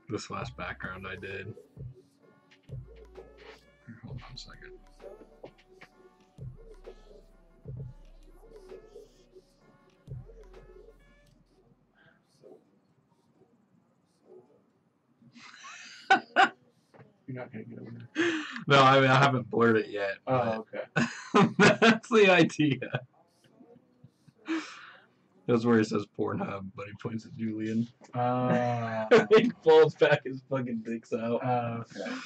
This last background I did. Hold on a second. You're not gonna get over there. No, I mean I haven't blurred it yet. Oh, okay. That's the idea. That's where he says Pornhub, but he points at Julian. He falls back, his fucking dick's out. Okay.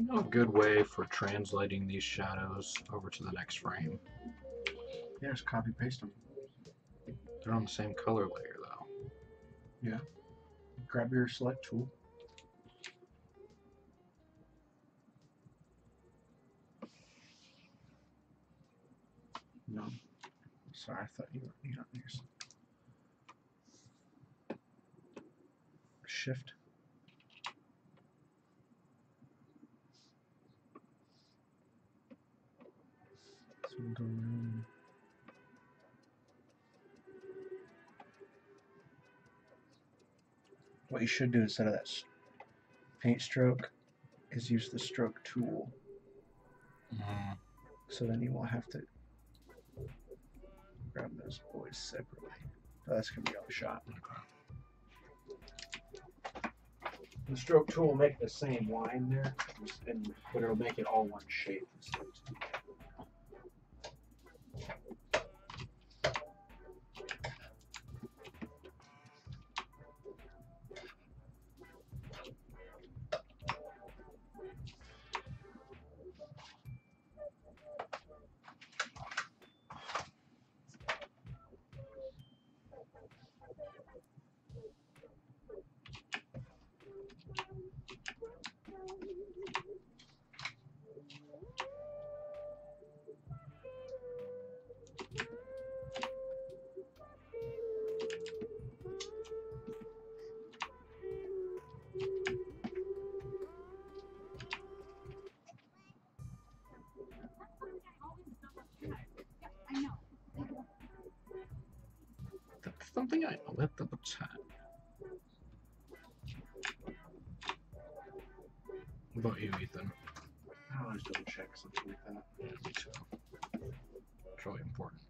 you know a good way for translating these shadows over to the next frame? Yeah, just copy paste them. They're on the same color layer though. Yeah. Grab your select tool. No. Sorry, I thought you were on yours. Shift. So we'll go around. What you should do instead of that paint stroke is use the stroke tool. Mm. So then you won't have to grab those boys separately. Oh, that's going to be all shot. Okay. The stroke tool will make the same line there, but it'll make it all one shape instead of two. That's something I know. Let's double check. What about you, Ethan? I always double check something like that. Yeah, me too. It's really important.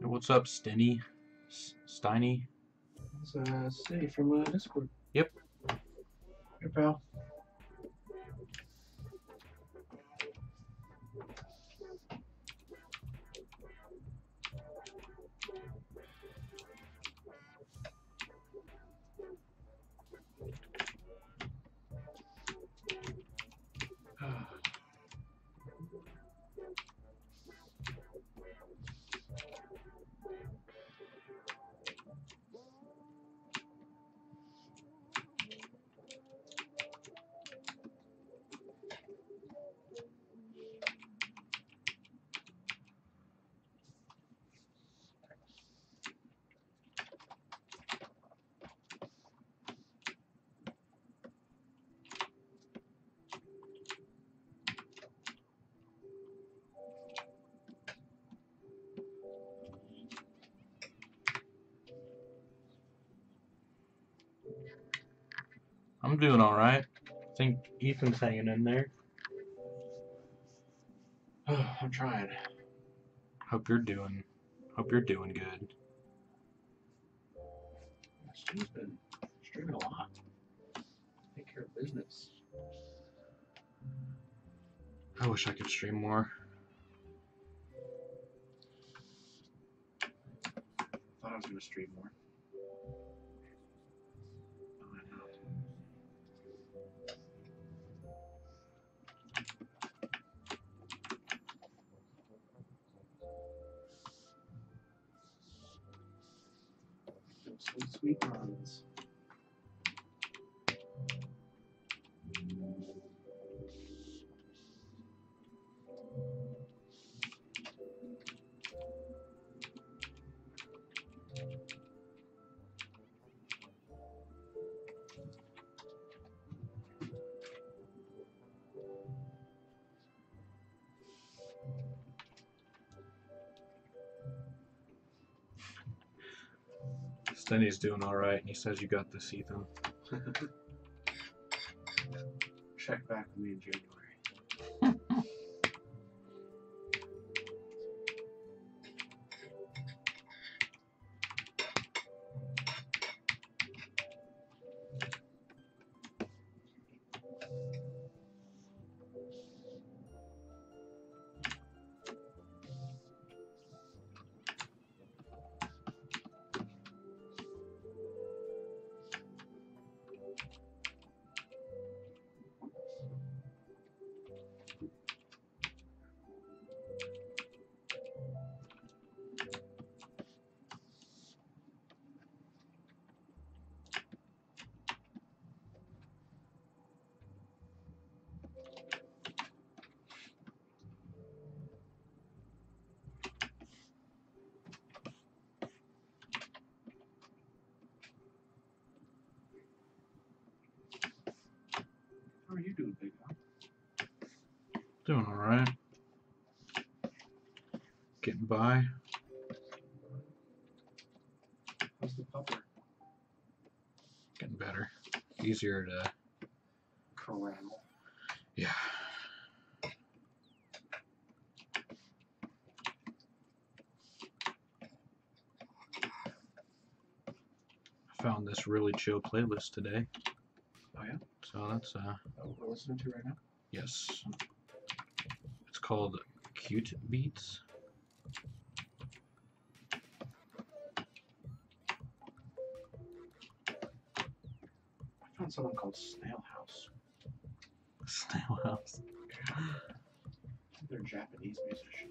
Hey, what's up, Steiny? Steiny? It's Steve from Discord. Yep. Hey, pal. I'm doing alright. I think Ethan's hanging in there. I'm trying. Hope you're doing good. Steve's been streaming a lot. Take care of business. I wish I could stream more. Thought I was going to stream more. No, I'm not. Sweet, sweet runs. Stenny's doing all right, and he says you got this, Ethan. Check back with me in January. How are you doing, big guy? Doing all right. Getting by. How's the pupper? Getting better. Easier to Corral. Yeah. I found this really chill playlist today. Oh yeah? So that's What we're listening to right now? yes. It's called Cute Beats. I found someone called Snail House. Snail House. I think they're a Japanese musician.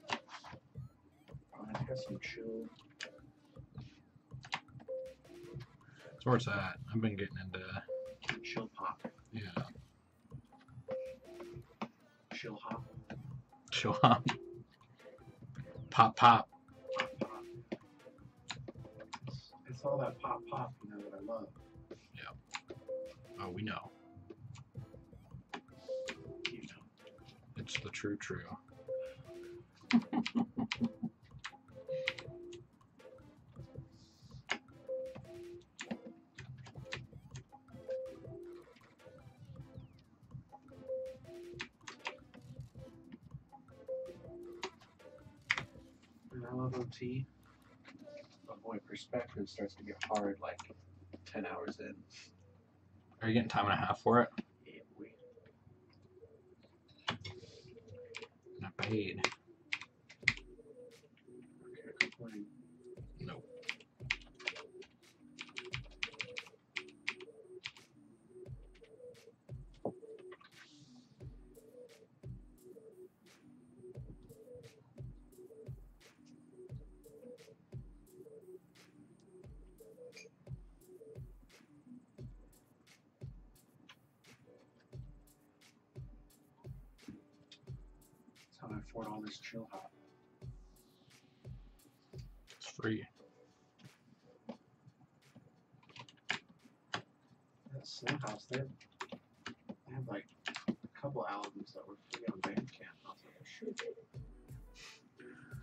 I think that's some chill. That's where it's at. I've been getting into Chill pop. yeah. Chill hop. Chill hop. Pop pop. Pop pop. It's all that pop pop, you know, that I love. Oh, we know. You know. It's the true. And I love OT. But boy, perspective starts to get hard like 10 hours in. Are you getting time and a half for it? Yeah, we. Not paid. Okay, complain. Nope. That's how I afford all this chill hop. It's free. That Snail House, they have like a couple albums that were free on Bandcamp. I was like, oh, shoot.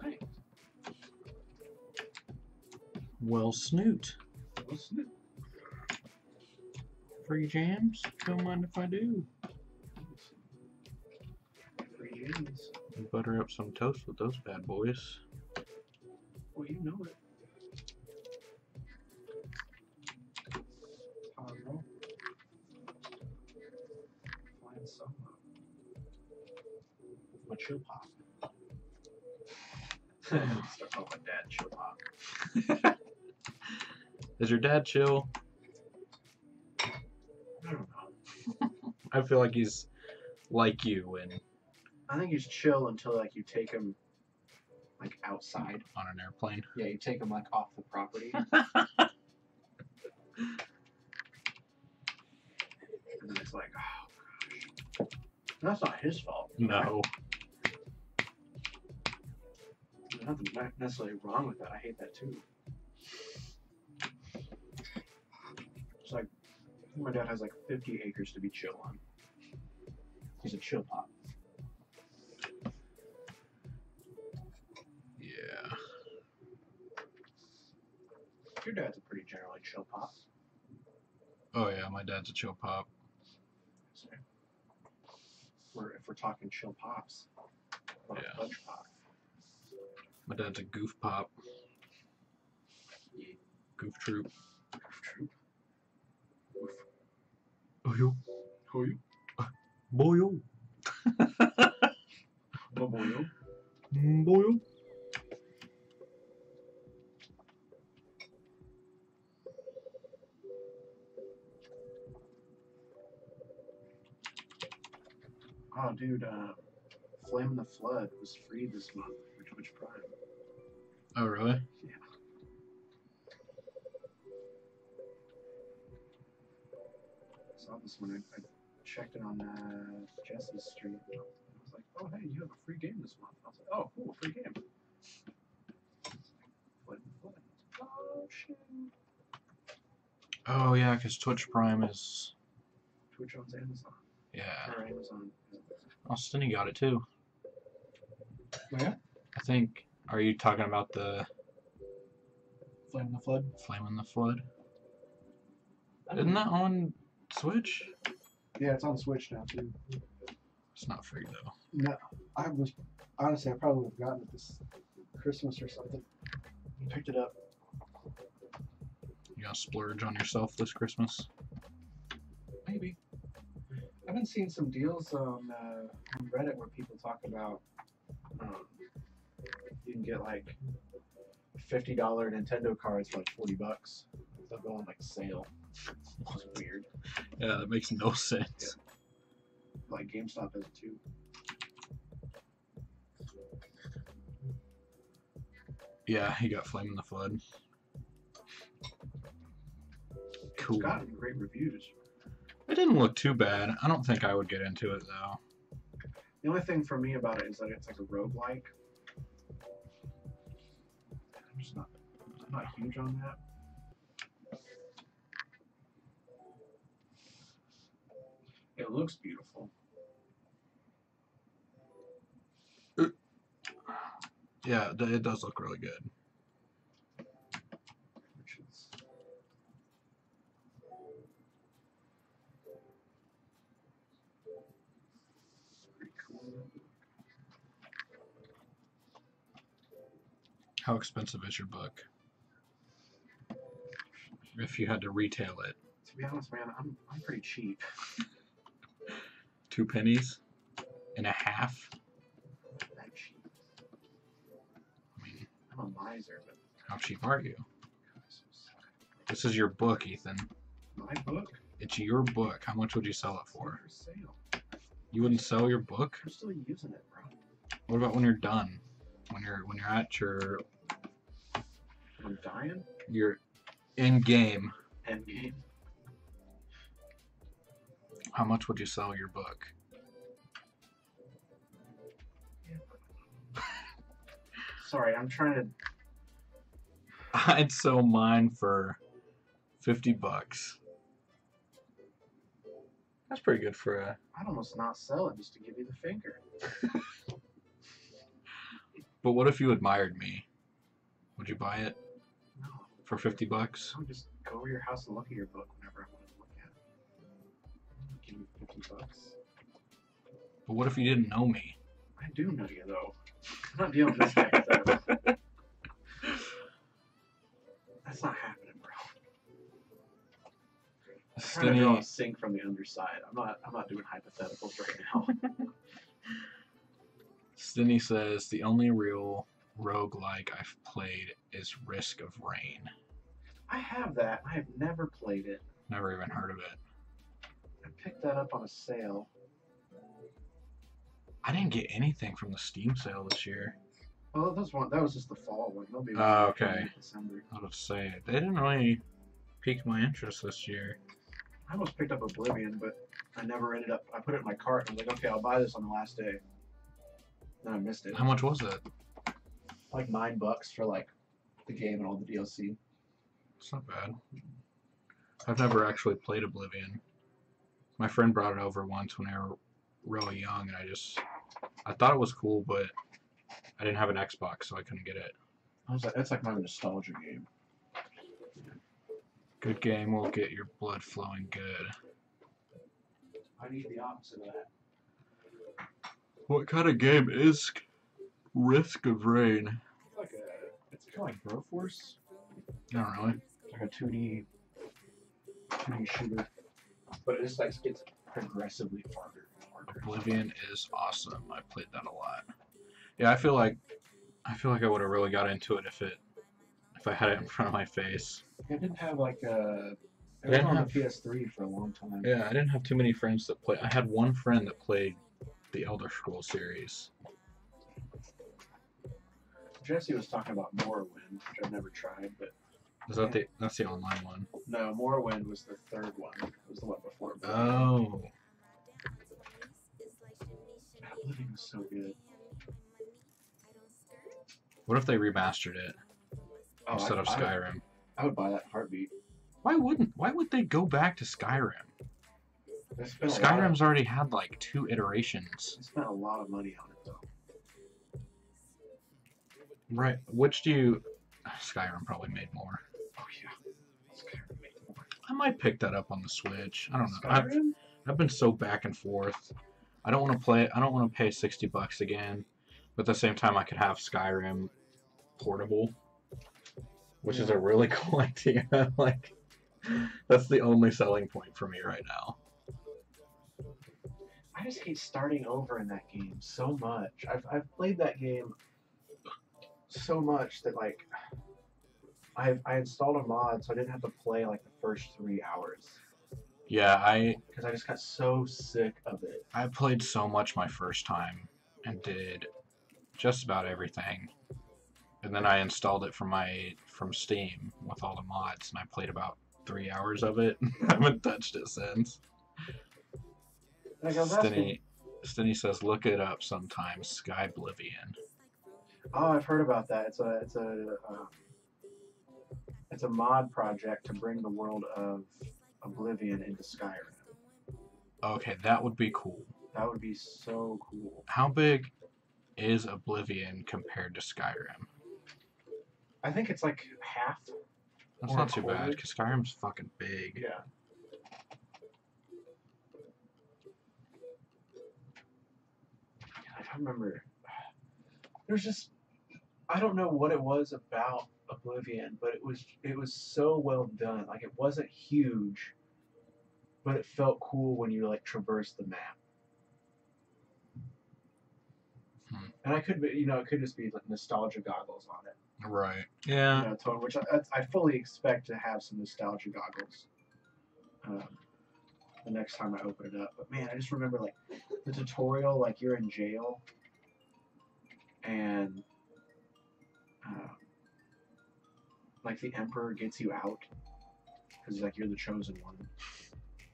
Thanks. Well, Snoot. Listen to Free jams? Don't mind if I do. free jeans. Butter up some toast with those bad boys. Well, you know it. How I roll. Flying solo. My chill pop. Start calling my dad chill pop. Is your dad chill? I don't know. I feel like he's like you and I think he's chill until like you take him like outside. on an airplane. Yeah, you take him like off the property. And then it's like, oh gosh. That's not his fault. No. There's nothing necessarily wrong with that. I hate that too. It's like my dad has like 50 acres to be chill on. He's a chill pop. Yeah. Your dad's a pretty generally chill pop. Oh yeah, my dad's a chill pop. So, if we're talking chill pops, what a fudge pop. My dad's a goof pop. Yeah. Goof troop. Goof troop. Goof. Oh yo. Oh yo. Boyo. Boyo. Boyo. Oh, dude, Flame in the Flood was free this month for Twitch Prime. Oh really? Yeah. Saw this one. I checked it on Jesse's stream. I was like, oh, hey, you have a free game this month. I was like, oh, cool, free game. Flame in the Flood. Oh, shit. Oh yeah, because Twitch Prime is. Twitch owns Amazon. Yeah. Or Amazon. Oh, Stinny got it too. Where? I think. Are you talking about the Flame in the Flood? Flame in the Flood? Isn't that on Switch? Yeah, it's on Switch now, too. It's not free though. No, I was honestly, I probably would have gotten it this Christmas or something. Picked it up. You gonna splurge on yourself this Christmas? Maybe. I've been seeing some deals on Reddit where people talk about you can get like $50 Nintendo cards for like $40. They'll go on like sale. It's weird. Yeah, that makes no sense. Yeah. Like GameStop does it too. Yeah, he got Flame in the Flood. Cool. It's gotten great reviews. It didn't look too bad. I don't think I would get into it though. The only thing for me about it is that it's like a roguelike. I'm not huge on that. It looks beautiful. Yeah, it does look really good. Which is pretty cool. How expensive is your book? If you had to retail it. To be honest, man, I'm pretty cheap. 2 pennies? And a half? That cheap. I mean, I'm a miser, but how cheap are you? This is your book, Ethan. My book? It's your book. How much would you sell it for? For sale. You wouldn't sell your book? I'm still using it, bro. What about when you're done? When you're at your I'm dying? your end game. End game. How much would you sell your book? Sorry, I'm trying to. I'd sell mine for $50. That's pretty good for a. I'd almost not sell it just to give you the finger. But what if you admired me? Would you buy it No. for $50? I would just go over your house and look at your book whenever I wanted to look at it. Give you $50. But what if you didn't know me? I do know you though. I'm not dealing with this hypothetical. That's not happening, bro. I'm trying to draw a sink from the underside. I'm not doing hypotheticals right now. Stinny says the only real roguelike I've played is Risk of Rain. I have that. I have never played it. Never even heard of it. I picked that up on a sale. I didn't get anything from the Steam sale this year. Oh, that was just the fall one. They'll be Okay. in December. I would say they didn't really pique my interest this year. I almost picked up Oblivion, but I never ended up. I put it in my cart and I was like, okay, I'll buy this on the last day. Then I missed it. How much was it? Like $9 for like the game and all the DLC. It's not bad. I've never actually played Oblivion. My friend brought it over once when they were really young, and I thought it was cool, but I didn't have an Xbox, so I couldn't get it. I was like, that's like my nostalgia game. Good game will get your blood flowing good. I need the opposite of that. What kind of game is Risk of Rain? It's kind of like Broforce. Not really. Like a 2D shooter, but it just like gets progressively harder and harder. Oblivion is awesome. I played that a lot. Yeah, I feel like I would have really got into it if I had it in front of my face. It didn't have like a. It didn't was on have- the PS3 for a long time. Yeah, I didn't have too many friends that play. I had one friend that played the Elder Scrolls series. Jesse was talking about Morrowind, which I've never tried, but Is that that's the online one? no, Morrowind was the third one. It was the one before. Oh. Oblivion was so good. What if they remastered it instead of I Skyrim? would buy that in a heartbeat. Why would they go back to Skyrim? They spent Skyrim's already had like 2 iterations. They spent a lot of money on it though. Right. Which do you... Skyrim probably made more. Oh yeah. Skyrim made more. I might pick that up on the Switch. I don't know. Skyrim? I've been so back and forth. I don't want to play. I don't want to pay $60 again. But at the same time, I could have Skyrim portable, which is a really cool idea. Like, that's the only selling point for me right now. I just hate starting over in that game so much. I've played that game so much that like I installed a mod so I didn't have to play like the first 3 hours. Yeah, Because I just got so sick of it. I played so much my first time and did just about everything. And then I installed it from Steam with all the mods, and I played about 3 hours of it. I haven't touched it since. Like, Stinny says, look it up sometime. Skyblivion. oh, I've heard about that. It's a mod project to bring the world of Oblivion into Skyrim. Okay, that would be cool. That would be so cool. How big is Oblivion compared to Skyrim? I think it's like half. That's Or not a too bad, quarter. because Skyrim's fucking big. Yeah. I remember. There's just. I don't know what it was about Oblivion, but it was so well done. Like, it wasn't huge, but it felt cool when you like traversed the map. And I could be, it could just be like nostalgia goggles on it. Right. Yeah. Totally, which I fully expect to have some nostalgia goggles the next time I open it up. But man, I just remember like the tutorial, like you're in jail, and like the Emperor gets you out because like you're the chosen one.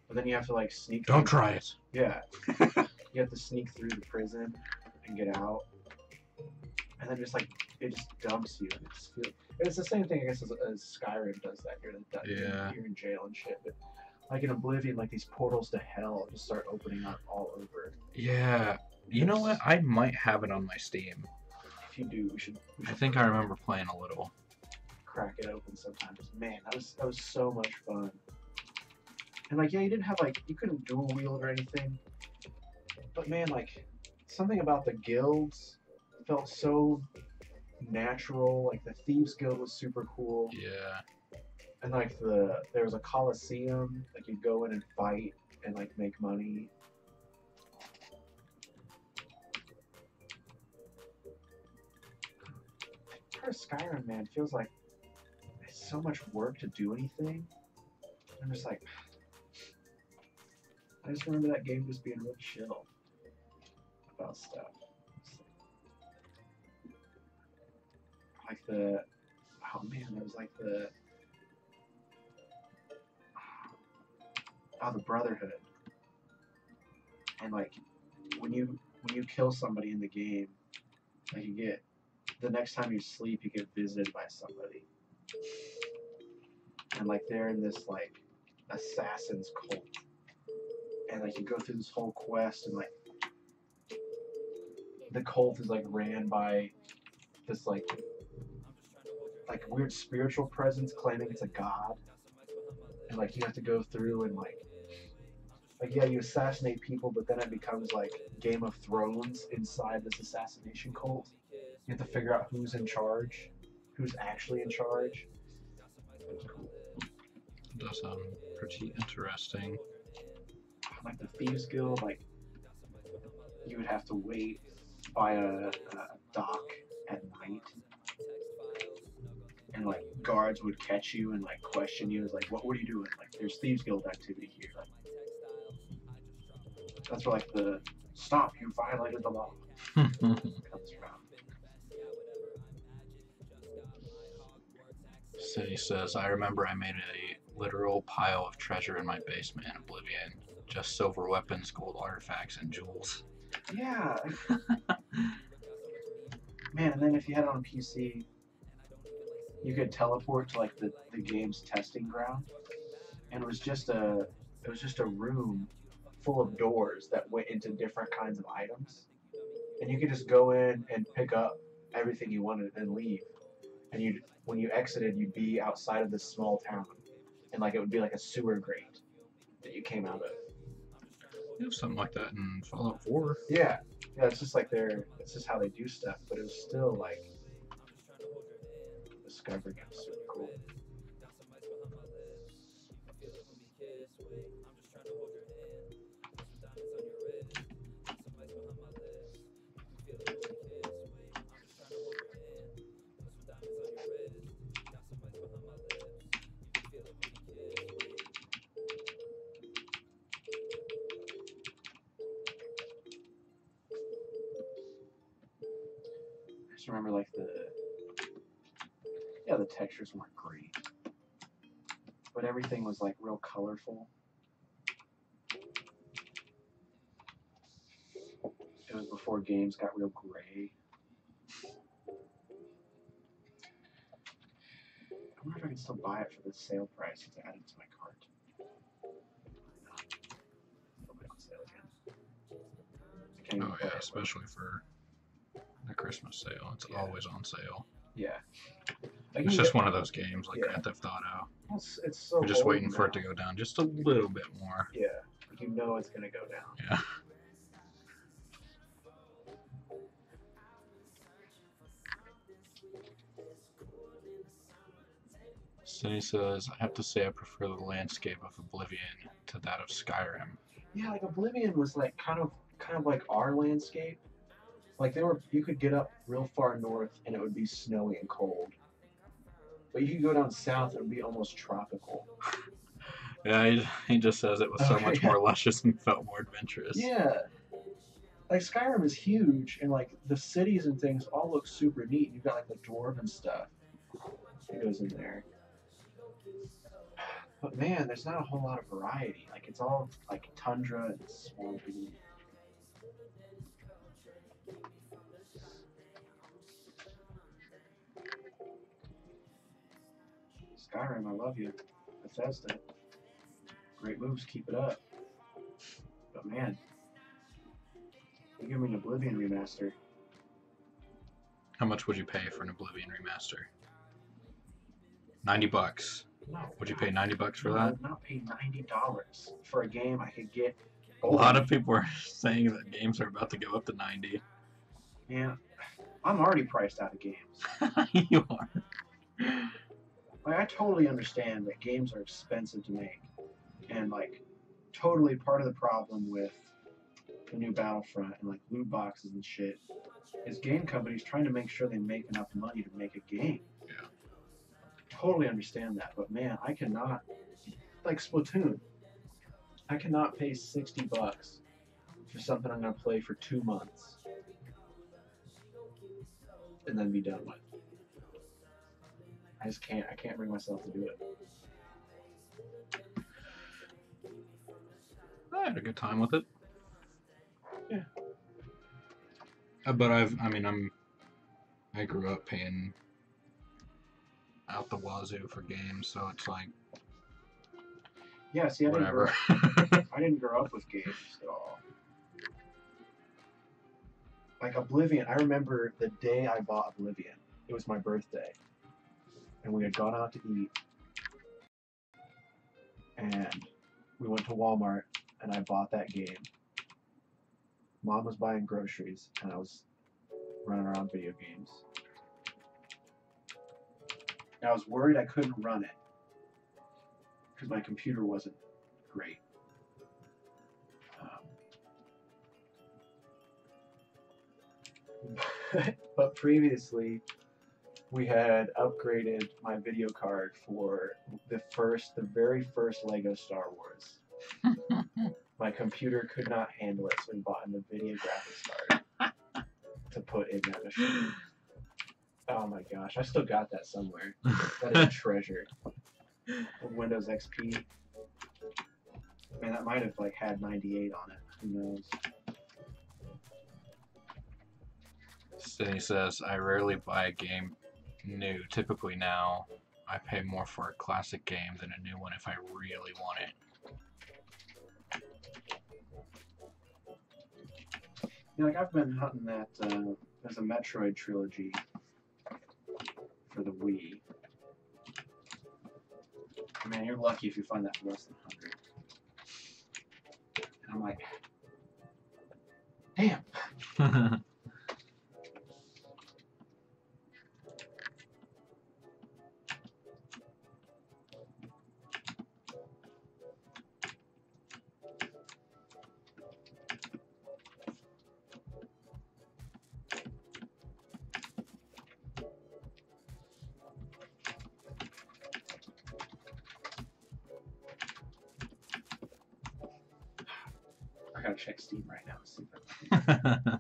But then you have to like sneak. Don't try it. Yeah. You have to sneak through the prison and get out, and then just like it just dumps you. And it's the same thing, I guess, as Skyrim does that. You're in jail and shit. But like in Oblivion, like these portals to hell just start opening up all over. Yeah. You know what? I might have it on my Steam. If you do, we should I think I remember playing a little. crack it open sometimes. Man, that was so much fun. And like, yeah, you couldn't dual wield or anything. But man, like, something about the guilds felt so natural. Like the Thieves Guild was super cool. Yeah. And like there was a Coliseum, like you'd go in and fight and like make money. Part of Skyrim, man, feels like it's so much work to do anything. I'm just like, I just remember that game just being real chill about stuff. Like the, oh man, there was like the Brotherhood, and like when you kill somebody in the game, like you get the next time you sleep, you get visited by somebody, and like they're in this like assassin's cult, and like you go through this whole quest, and like the cult is like ran by this like weird spiritual presence claiming it's a god. and like you have to go through and like yeah, you assassinate people, but then it becomes like Game of Thrones inside this assassination cult. You have to figure out who's in charge, who's actually in charge. It's cool. It does sound pretty interesting. Like the Thieves Guild, like you would have to wait by a dock at night, and like guards would catch you and like question you. It's like, what are you doing? Like, there's Thieves Guild activity here. Like, that's where like the stop, you violated the law comes from. City says, I remember I made a literal pile of treasure in my basement in Oblivion. Just silver weapons, gold artifacts, and jewels. Yeah. Man, and then if you had it on PC, you could teleport to like the game's testing ground, and it was just a room full of doors that went into different kinds of items, and you could just go in and pick up everything you wanted and leave. And you, when you exited, you'd be outside of this small town, and like it would be like a sewer grate that you came out of. You have something like that in Fallout 4. Yeah, yeah. It's just like it's just how they do stuff, but it was still like discovering it was super cool. I just remember like the textures weren't great, but everything was like real colorful. It was before games got real gray. I wonder if I can still buy it for the sale price to add it to my cart. It'll be on sale again. Oh yeah, especially for the Christmas sale. It's always on sale. Yeah. It's just one of those games like Grand Theft Auto. It's so You're just waiting for it to go down just a little bit more. Yeah, you know it's gonna go down. Yeah. Cindy says, I have to say I prefer the landscape of Oblivion to that of Skyrim. Yeah, like Oblivion was like kind of like our landscape. Like you could get up real far north and it would be snowy and cold. But you could go down south and it would be almost tropical. Yeah, he just says it was so much more luscious and felt more adventurous. Yeah. Like Skyrim is huge and like the cities and things all look super neat. You've got like the dwarven stuff that goes in there. But man, there's not a whole lot of variety. Like it's all like tundra and swampy. Skyrim, I love you. Bethesda. Great moves, keep it up. But man, you give me an Oblivion remaster. How much would you pay for an Oblivion remaster? $90. No. Would you pay $90 for I that? would not pay $90 for a game I could get. A lot of people are saying that games are about to go up to 90. Yeah, I'm already priced out of games. You are. Like I totally understand that games are expensive to make, and like totally part of the problem with the new Battlefront and like loot boxes and shit is game companies trying to make sure they make enough money to make a game. Yeah. Totally understand that, but man, I cannot, like Splatoon, I cannot pay $60 for something I'm gonna play for 2 months and then be done with. I just can't. I can't bring myself to do it. I had a good time with it. Yeah. But I grew up paying out the wazoo for games, so it's like, yeah, see, I whatever. I didn't grow up with games at all. Like Oblivion, I remember the day I bought Oblivion. It was my birthday. And we had gone out to eat. and we went to Walmart, and I bought that game. Mom was buying groceries, and I was running around video games. And I was worried I couldn't run it because my computer wasn't great. But previously, we had upgraded my video card for the very first Lego Star Wars. My computer could not handle it, so we bought a video graphics card to put in that machine. Oh my gosh, I still got that somewhere. That is a treasure. Windows XP. Man, that might have like had 98 on it. Who knows? Sydney says, I rarely buy a game new. Typically now, I pay more for a classic game than a new one if I really want it. You know, like I've been hunting that, there's a Metroid trilogy for the Wii. Man, you're lucky if you find that for less than 100. And I'm like, damn. I gotta check Steam right now to see if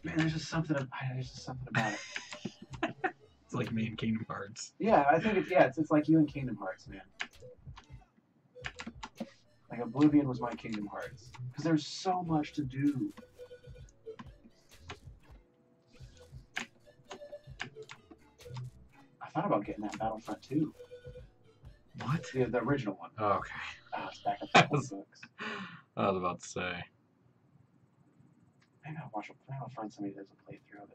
Man, there's just something about it. It's like me and Kingdom Hearts. Yeah, I think it's like you and Kingdom Hearts, man. Like Oblivion was my Kingdom Hearts. Because there's so much to do. I thought about getting that Battlefront 2. What? The original one. Oh, okay. It's back up to $1. I was about to say. Maybe I'll find somebody that does a playthrough of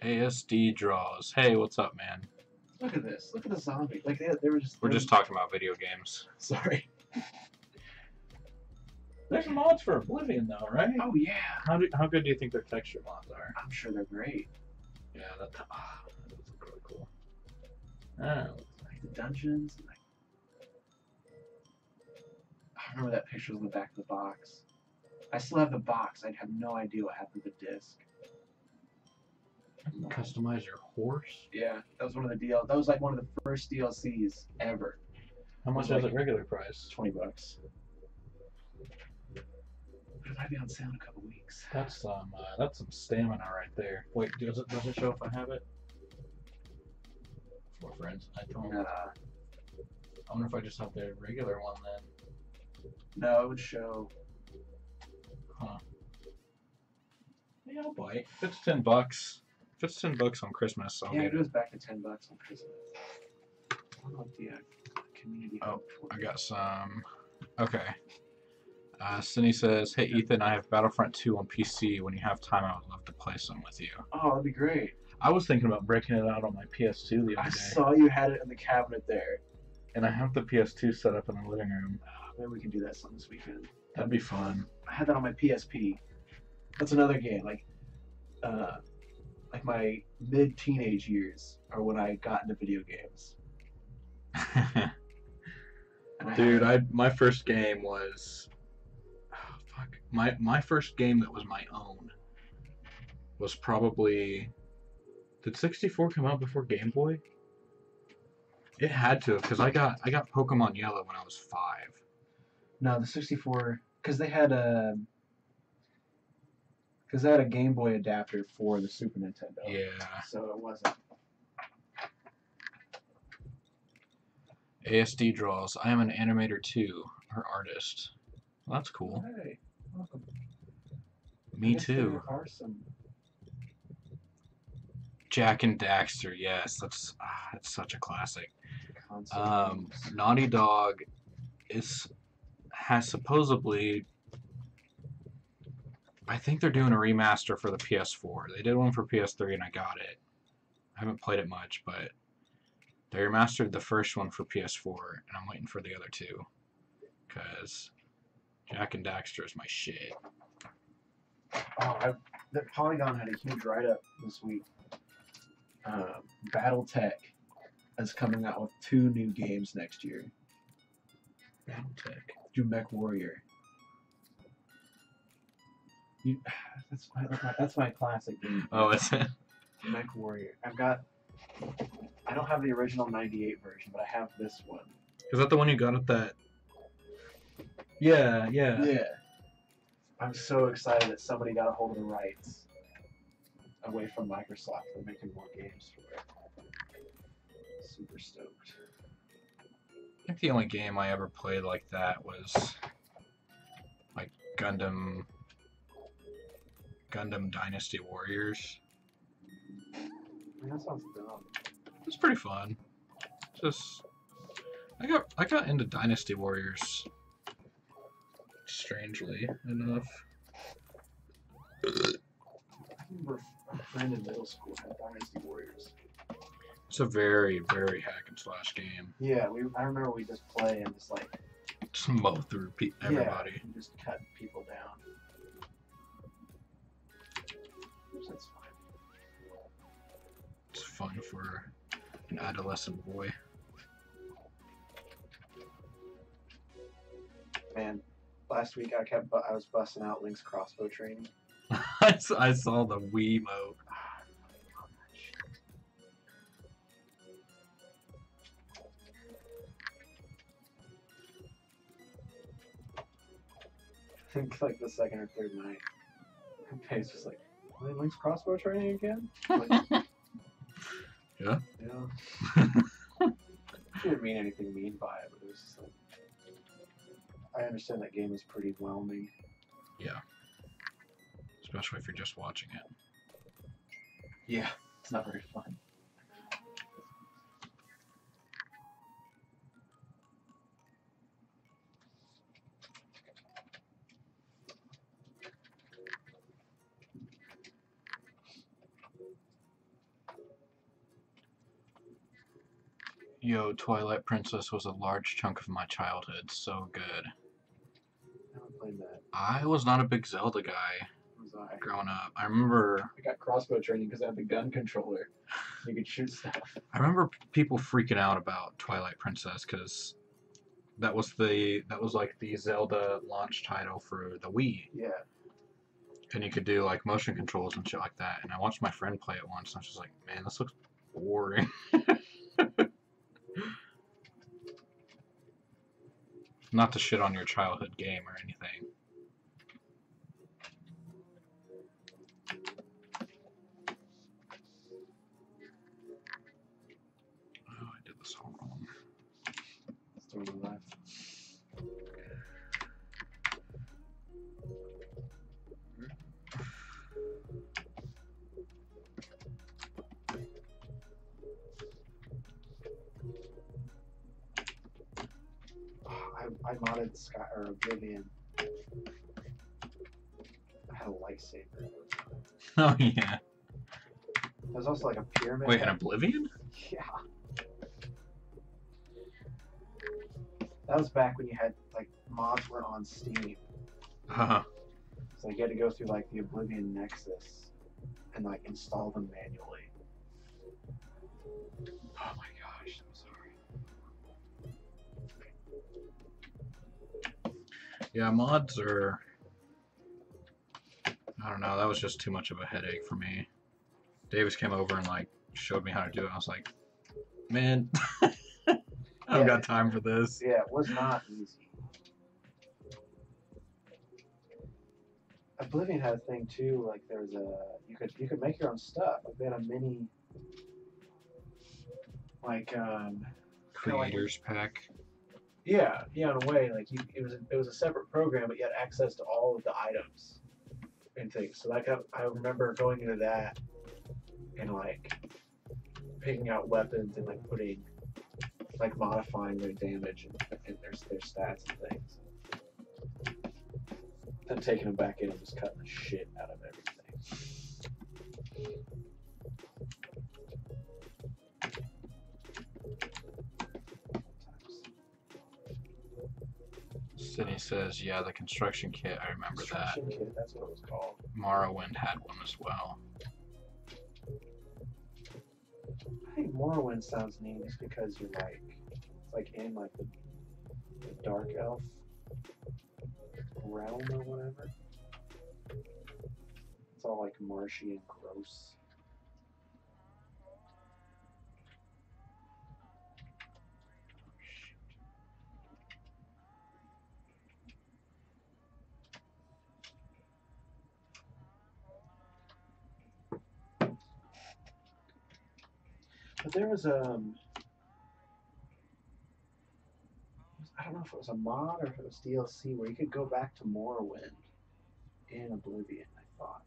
it. ASD draws. Hey, what's up, man? Look at this. Look at the zombie. Like they were just. We're just talking about video games. Sorry. There's mods for Oblivion, though, right? Oh yeah. How good do you think their texture mods are? I'm sure they're great. Yeah, that does look really cool. Like the dungeons. Like, I remember that picture on the back of the box. I still have the box. I have no idea what happened to the disc. Customize your horse? Yeah, that was one of the DL. That was like one of the first DLCs ever. How much is it regular price? $20. But it might be on sale in a couple weeks. That's some stamina right there. Wait, does it show if I have it? For friends, I don't. I wonder if I just have the regular one then. No, it would show. Huh. Yeah, I'll buy it. If it's $10. If it's $10 on Christmas, I'll get it. It goes back to $10 on Christmas. I don't know what the community. Oh, I got some. Okay. Cindy says, "Hey Ethan, I have Battlefront 2 on PC. When you have time, I would love to play some with you." Oh, that'd be great. I was thinking about breaking it out on my PS2 the other day. I saw you had it in the cabinet there. And I have the PS2 set up in the living room. Maybe we can do that some this weekend. That'd be fun. I had that on my PSP. That's another game. Like my mid-teenage years are when I got into video games. Dude, my first game was... Oh, fuck. My first game that was my own was probably... Did 64 come out before Game Boy? It had to, because I got Pokemon Yellow when I was 5. No, the 64, because they had a Game Boy adapter for the Super Nintendo. Yeah. So it wasn't. ASD draws. I am an animator too, or artist. Well, that's cool. Hey, welcome. Me too. There are some. Jack and Daxter, yes, that's such a classic. Console Naughty Dog has supposedly, I think they're doing a remaster for the PS4. They did one for PS3 and I got it. I haven't played it much, but they remastered the first one for PS4 and I'm waiting for the other two. Because Jak and Daxter is my shit. Oh, the Polygon had a huge write-up this week. BattleTech is coming out with 2 new games next year. BattleTech. Do Mech Warrior. That's my classic game. Oh, is it? Mech Warrior. I don't have the original 98 version, but I have this one. Is that the one you got at that? Yeah. Yeah. I'm so excited that somebody got a hold of the rights away from Microsoft. They're making more games for it. Super stoked. I think the only game I ever played like that was like Gundam Dynasty Warriors. That sounds dumb. It was pretty fun. Just I got into Dynasty Warriors strangely enough. I remember a friend in middle school had Dynasty Warriors. It's a very, very hack and slash game. Yeah, I remember we just play and just like Just mow through everybody. Yeah, and just cut people down. That's fine. It's fun for an adolescent boy. Man, last week I was busting out Link's crossbow training. I saw the Wiimote. I think like the second or third night, Paige's just like, Link's crossbow training again? Like, Yeah. Yeah. She didn't mean anything mean by it, but it was just like, I understand that game is pretty whelming. Yeah. Especially if you're just watching it. Yeah, it's not very fun. Yo, Twilight Princess was a large chunk of my childhood. So good. I haven't played that. I was not a big Zelda guy Was I? growing up. I remember got crossbow training because I had the gun controller. You could shoot stuff. people freaking out about Twilight Princess because that was like the Zelda launch title for the Wii. Yeah. And you could do like motion controls and shit like that. And I watched my friend play it once and I was just like, man, this looks boring. Not to shit on your childhood game or anything. Oh, I did this all wrong. Let's do the left. I modded Sky or Oblivion. I had a lightsaber. Oh yeah. There's also like a pyramid. Wait, an Oblivion? Yeah. That was back when you had like mods were on Steam. So you had to go through like the Oblivion Nexus and like install them manually. Oh my gosh, I'm sorry. Yeah, mods are... I don't know, that was just too much of a headache for me. Davis came over and like showed me how to do it. I was like, man, I don't got time for this. Yeah, it was not easy. Oblivion had a thing too, like there was you could make your own stuff. Like they had a mini like Creators pack. Yeah, in a way, like it was a separate program, but you had access to all of the items and things. So like I remember going into that and like picking out weapons and like modifying their damage and their stats and things. Then taking them back in and just cutting the shit out of everything. Sydney says, yeah, the construction kit, I remember that. Construction kit, that's what it was called. Morrowind had one as well. I think Morrowind sounds neat just because you're like, it's like in like the dark elf realm or whatever. It's all like marshy and gross. But there was I don't know if it was a mod or if it was DLC where you could go back to Morrowind in Oblivion, I thought.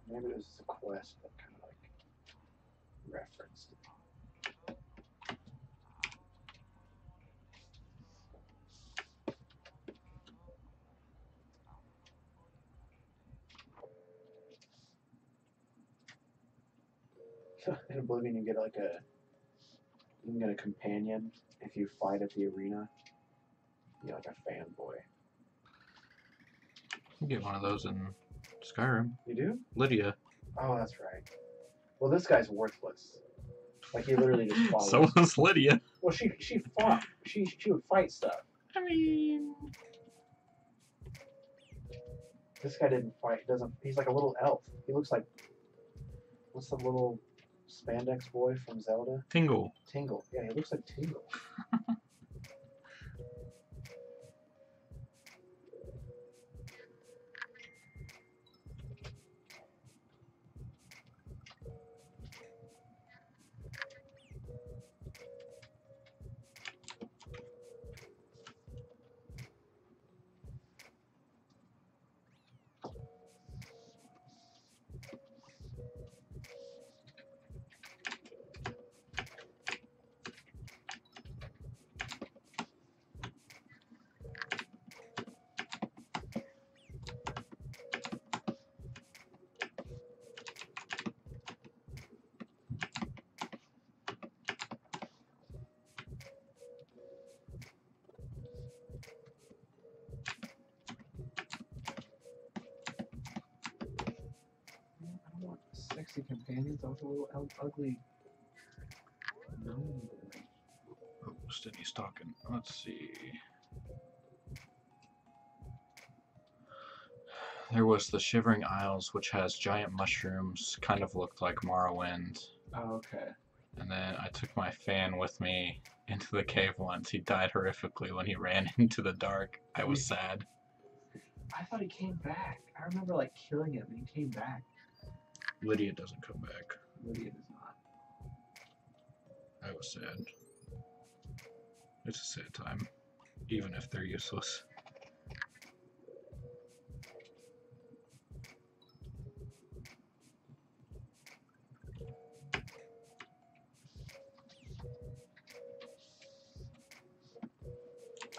Maybe it was a quest that kind of like referenced it. In Oblivion, you can get a companion if you fight at the arena. You're like a fanboy. You get one of those in Skyrim. You do? Lydia. Oh, that's right. Well, this guy's worthless. Like he literally just follows. So was Lydia. Well, she fought. She would fight stuff. I mean, This guy didn't fight. Doesn't. He's like a little elf. He looks like what's the little spandex boy from Zelda? Tingle. Tingle. Yeah, he looks like Tingle. Sexy companions. I was a little ugly. No. Oh, Sydney's talking. Let's see. There was the Shivering Isles, which has giant mushrooms, kind of looked like Morrowind. Oh, okay. And then I took my fan with me into the cave once. He died horrifically when he ran into the dark. I was sad. I thought he came back. I remember like killing him and he came back. Lydia doesn't come back. Lydia does not. I was sad. It's a sad time, even if they're useless.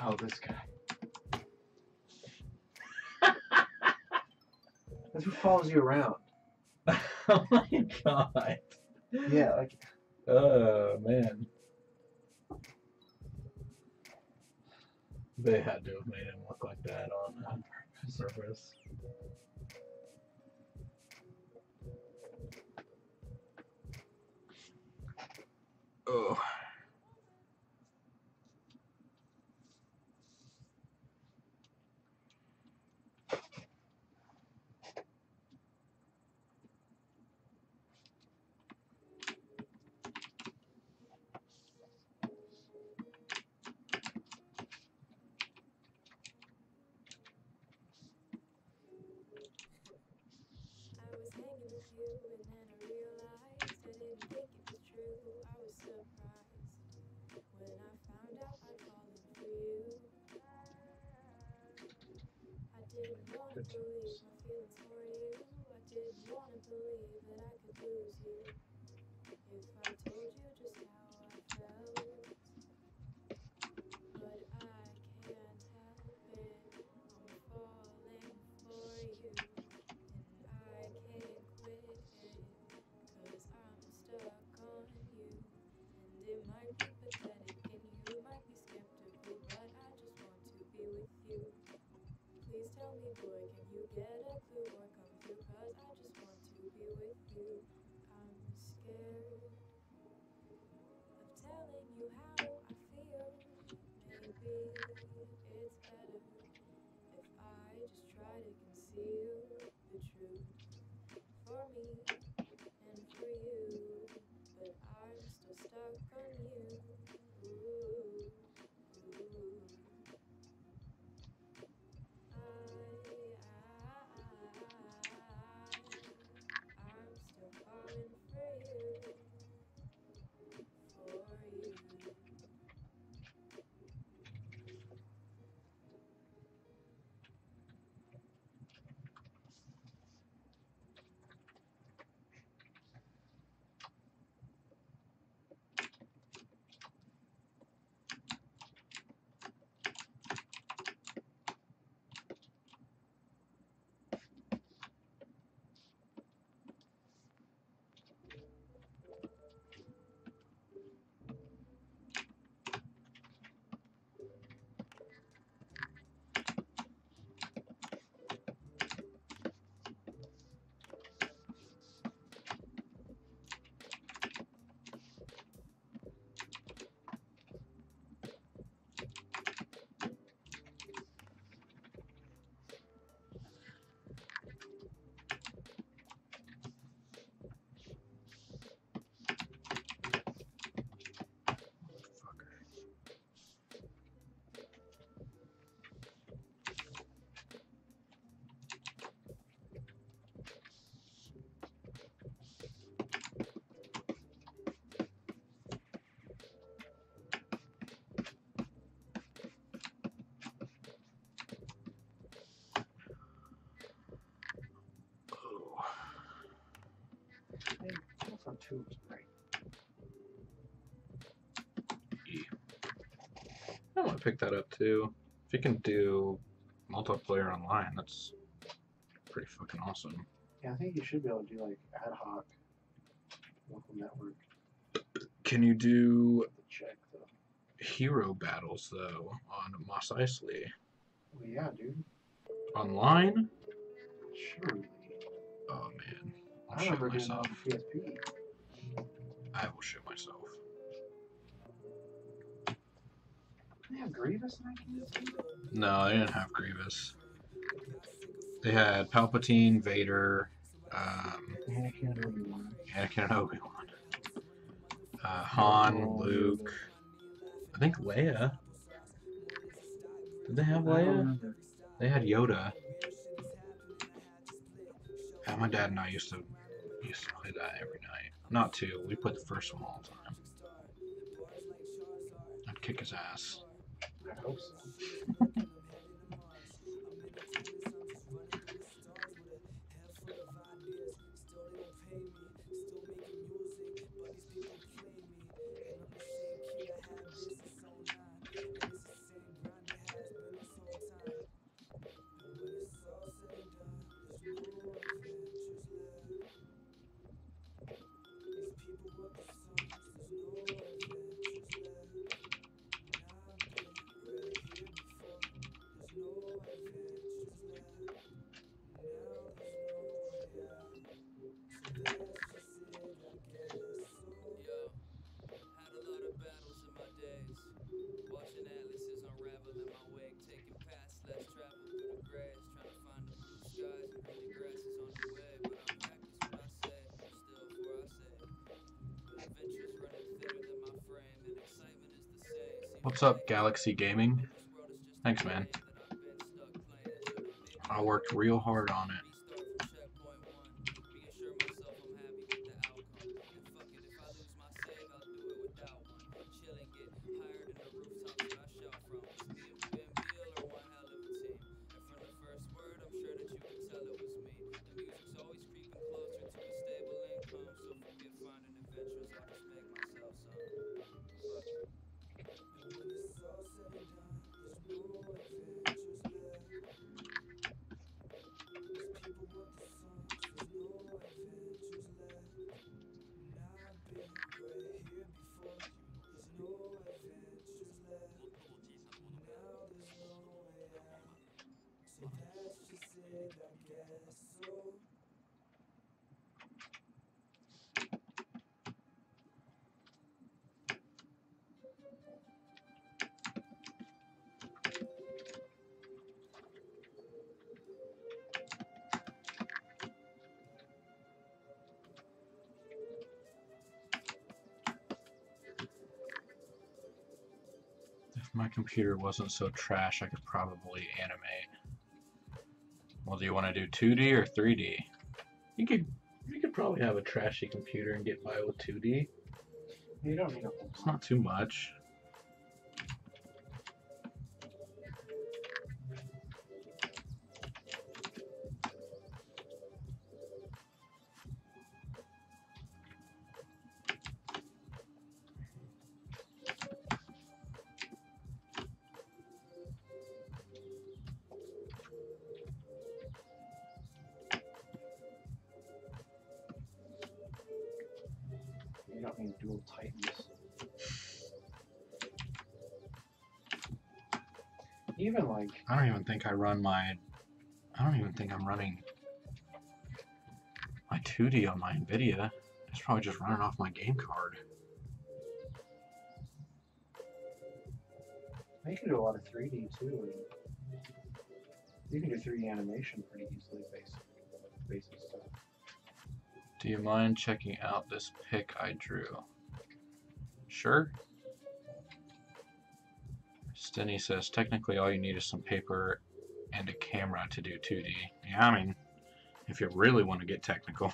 Oh, this guy. That's who follows you around. Oh my god. Yeah, like. Oh man. They had to have made him look like that on purpose. Oh. Hey, Alpha 2 is great. I want to pick that up too. If you can do multiplayer online, that's pretty fucking awesome. Yeah, I think you should be able to do like ad hoc local network. Can you do To check though. hero battles though on Mos Eisley? Well, yeah, dude. Online? Surely. Oh man, I I'll shit remember doing that myself. on PSP. I will shit myself. They have Grievous in that game? No, they didn't have Grievous. They had Palpatine, Vader, Anakin and Obi-Wan. Anakin and Obi-Wan, Han, Luke. I think Leia. Did they have I don't Leia? remember. They had Yoda. Yeah, my dad and I used to play that every night. Not two. We played the first one all the time. I'd kick his ass. I hope so. What's up, Galaxy Gaming? Thanks, man. I worked real hard on it. If my computer wasn't so trash, I could probably animate. Well, do you want to do 2D or 3D? You could probably have a trashy computer and get by with 2D. You don't need a whole It's not too much. You don't need dual titans. Even like I don't even think I'm running my 2D on my NVIDIA. It's probably just running off my game card. you can do a lot of 3D too. And you can do 3D animation pretty easily, basic stuff. Do you mind checking out this pic I drew? Sure. Stinny says, technically all you need is some paper and a camera to do 2D. Yeah, I mean, if you really want to get technical.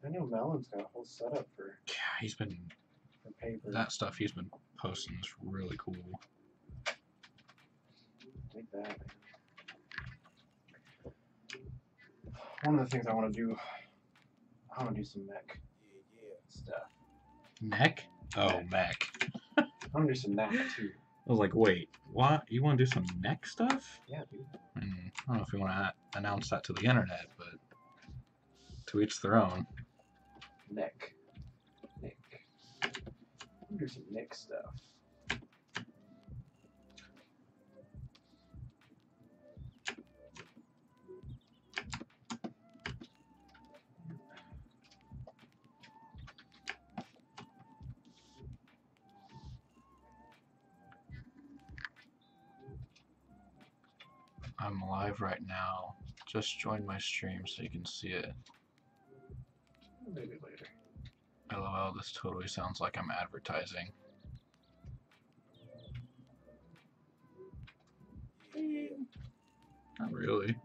I know Melon's got a whole setup for Yeah, he's been, paper. that stuff he's been posting is really cool. Like that. One of the things I want to do, I want to do some mech stuff. Mech? Oh, mech. I want to do some mech too. I was like, wait, what? You want to do some mech stuff? Yeah, dude. I don't know if you want to announce that to the internet, but to each their own. Nick. Do some Nick stuff. I'm live right now. Just join my stream so you can see it. Maybe later. LOL, this totally sounds like I'm advertising. Not really.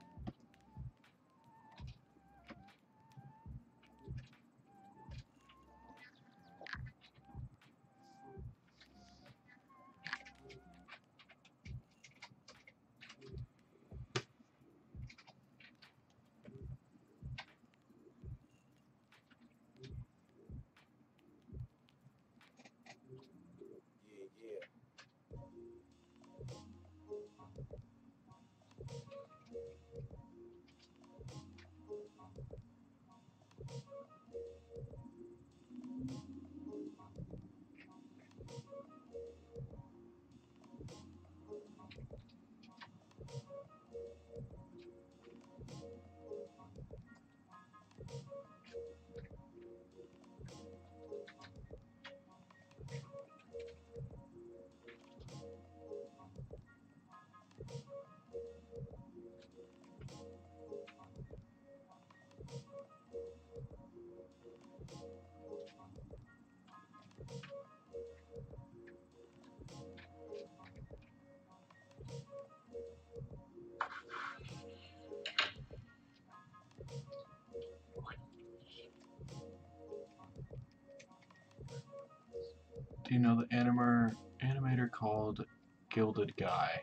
Do you know the animator called Gilded Guy?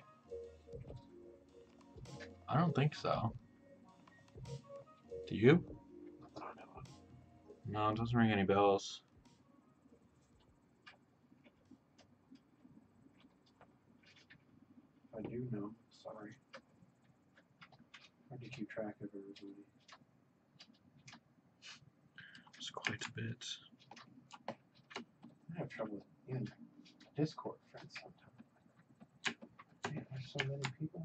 I don't think so. Do you? No, it doesn't ring any bells. I do know. Sorry. Hard to keep track of everybody. It's quite a bit. I have trouble with even Discord friends sometimes. Man, there's so many people.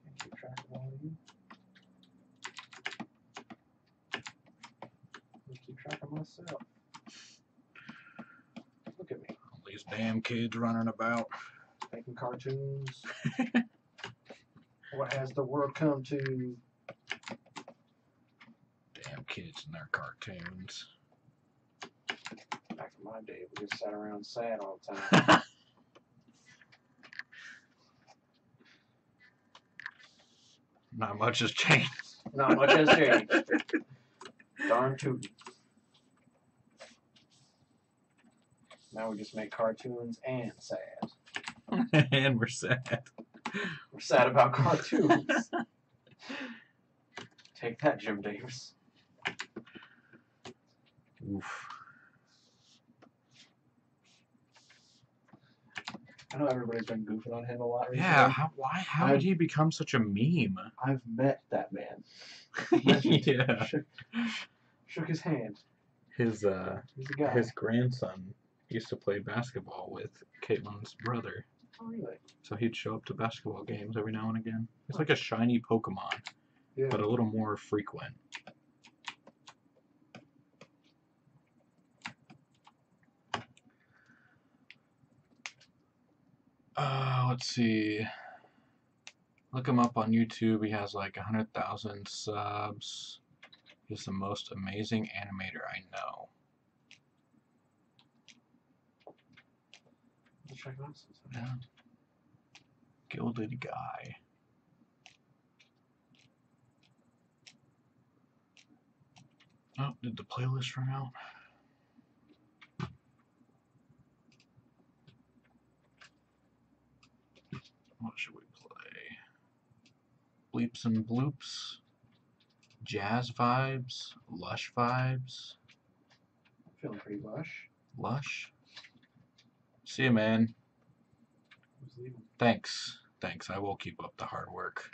Can't keep track of all of you. Can't keep track of myself. Look at me. All these damn kids running about. Making cartoons. What has the world come to? Damn kids and their cartoons. Back in my day, we just sat around sad all the time. Not much has changed. Not much has changed. Darn tootin'. Now we just make cartoons and sad. And we're sad. We're sad about cartoons. Take that, Jim Davis. Oof. I know everybody's been goofing on him a lot recently. Yeah, how did he become such a meme? I've met that man. Yeah. Shook his hand. His He's a guy. his grandson used to play basketball with Caitlin's brother. Oh, really? So he'd show up to basketball games every now and again. It's like a shiny Pokemon, Yeah. but a little more frequent. Let's see. Look him up on YouTube. He has like 100,000 subs. He's the most amazing animator I know. I'll check it out sometime. Yeah. Gilded guy. Oh, did the playlist run out? What should we play? Bleeps and bloops. Jazz vibes. Lush vibes. Feeling pretty lush. Lush. See you, man. Who's leaving? Thanks. Thanks. I will keep up the hard work.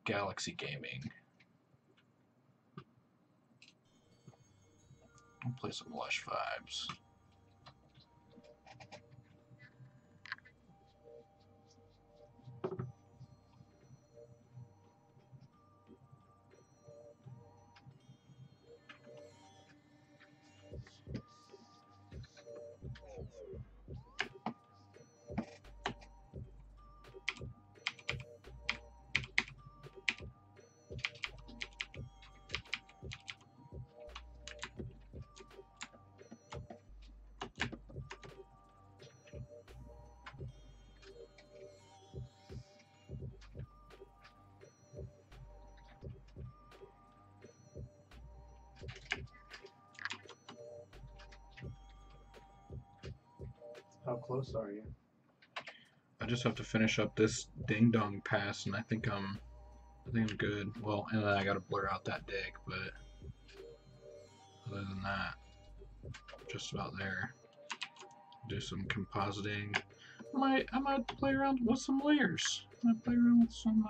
Galaxy Gaming. I'll play some Lush vibes. How close are you? I just have to finish up this ding dong pass, and I think I'm good. Well, and then I gotta blur out that dick, but other than that, just about there. Do some compositing. I might play around with some layers. I might play around with some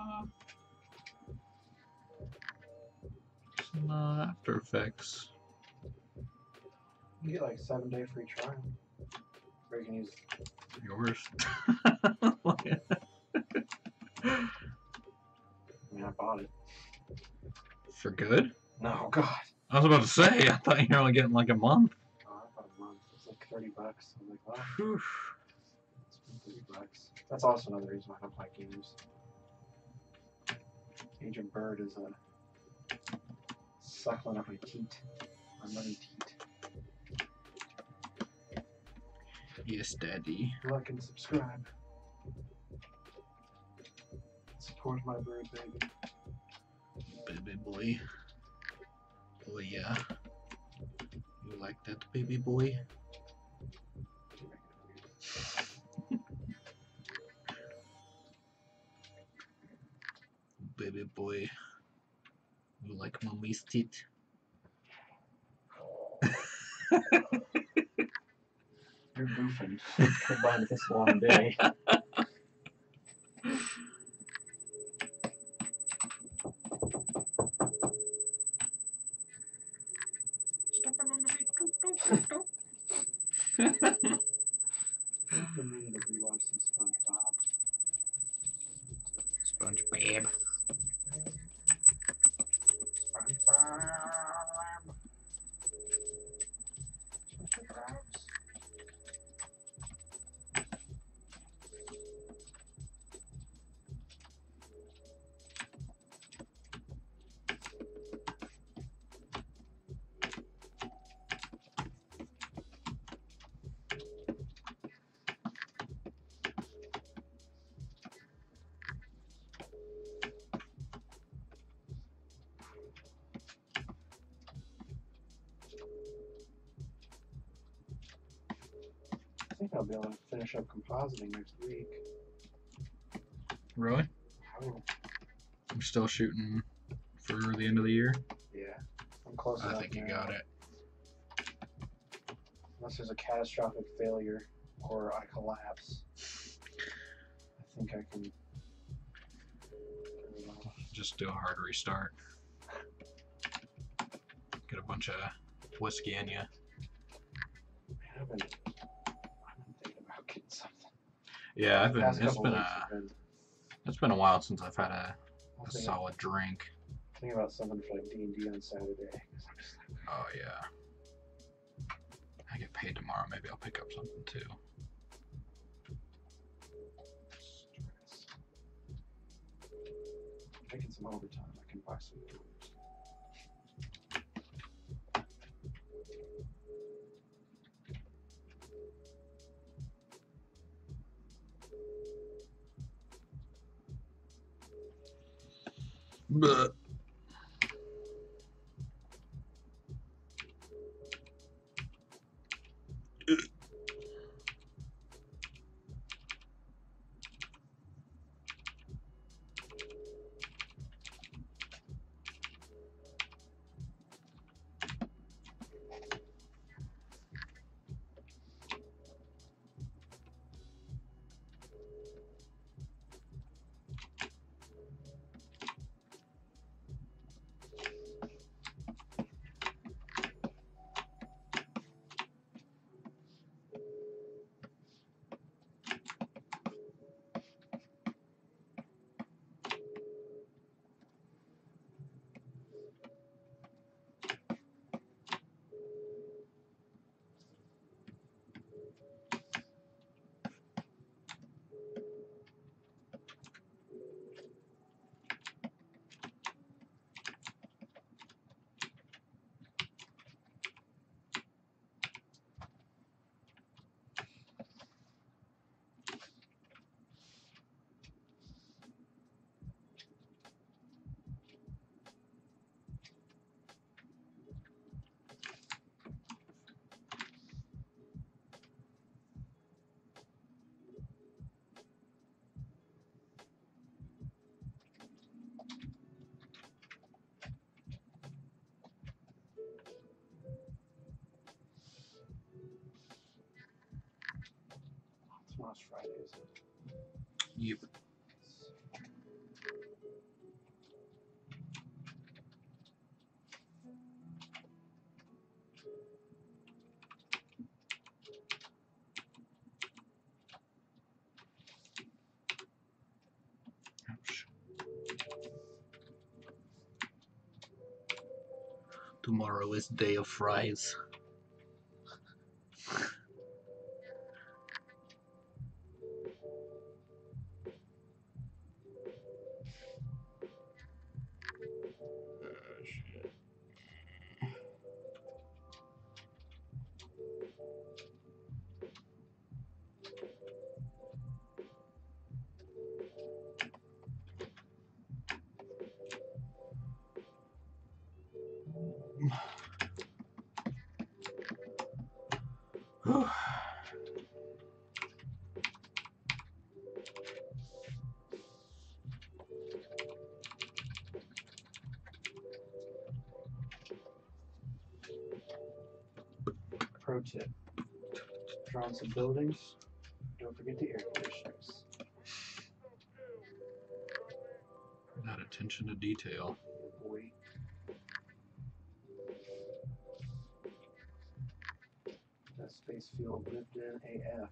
After Effects. You get like 7-day free trial. Or you can use Yours. I mean, I bought it. For good? No, God. I was about to say, I thought you were only getting like a month. Oh, I bought a month. It's like $30. I'm like, wow. Whew. It's been $30. That's also another reason why I don't play games. Agent Bird is suckling up my teat. My money teat. Yes, Daddy. Like and subscribe. Support my bird, baby. Baby boy. Oh yeah. You like that, baby boy? Baby boy. You like mommy's teeth? You're goofing. Combined with this long day. Stepping on the beat. I've been meaning to rewatch some SpongeBob. SpongeBob. SpongeBob. SpongeBob. I think I'll be able to finish up compositing next week. Really? Oh, I'm still shooting for the end of the year. yeah. I'm close enough I think you now. got it. Unless there's a catastrophic failure or I collapse. I think I can. Just do a hard restart. Get a bunch of whiskey in you. Man, I've been thinking about getting something. Yeah, The past couple weeks have been it's been a while since I've had a I'm thinking, solid drink. thinking about something for like D&D on Saturday. 'Cause I'm just like, Oh yeah. I get paid tomorrow. Maybe I'll pick up something too. stress. Making some overtime. I can buy some food. But Tomorrow's Friday, isn't it? yep. Ouch. Tomorrow is day of fries. Shit. Pro tip. Drawing some buildings. Don't forget the air conditioners. That attention to detail. Boy. That space field lived in AF.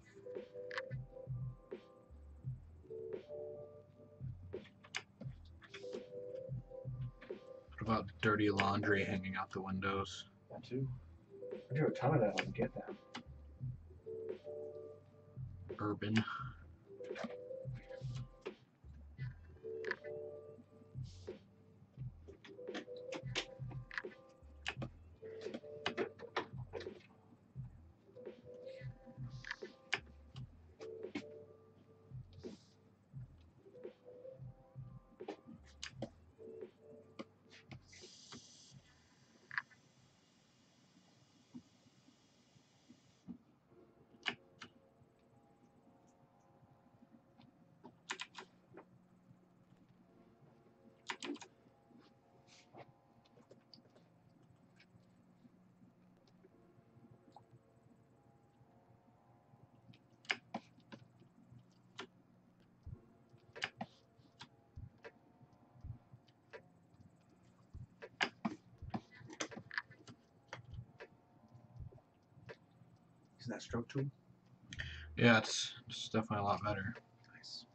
What about dirty laundry hanging out the windows? That too. I do a ton of that on Get Down. Urban. Isn't that stroke tool? Yeah, it's definitely a lot better. Nice.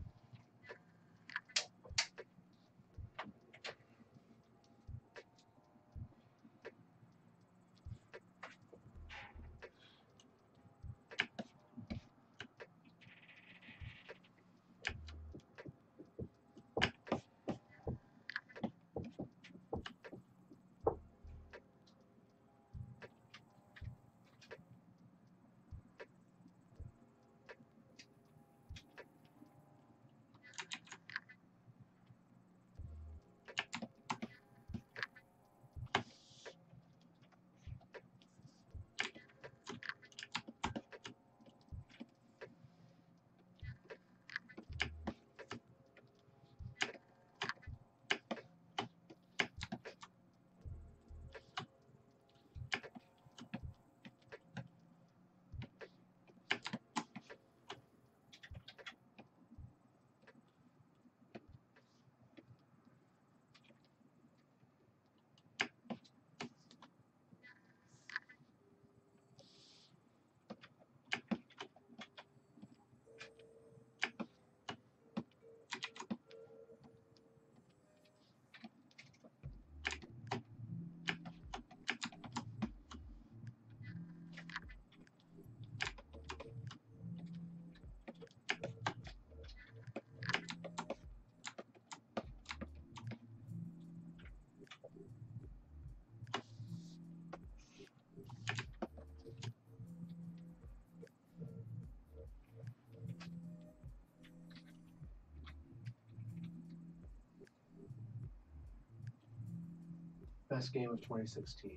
Best game of 2016.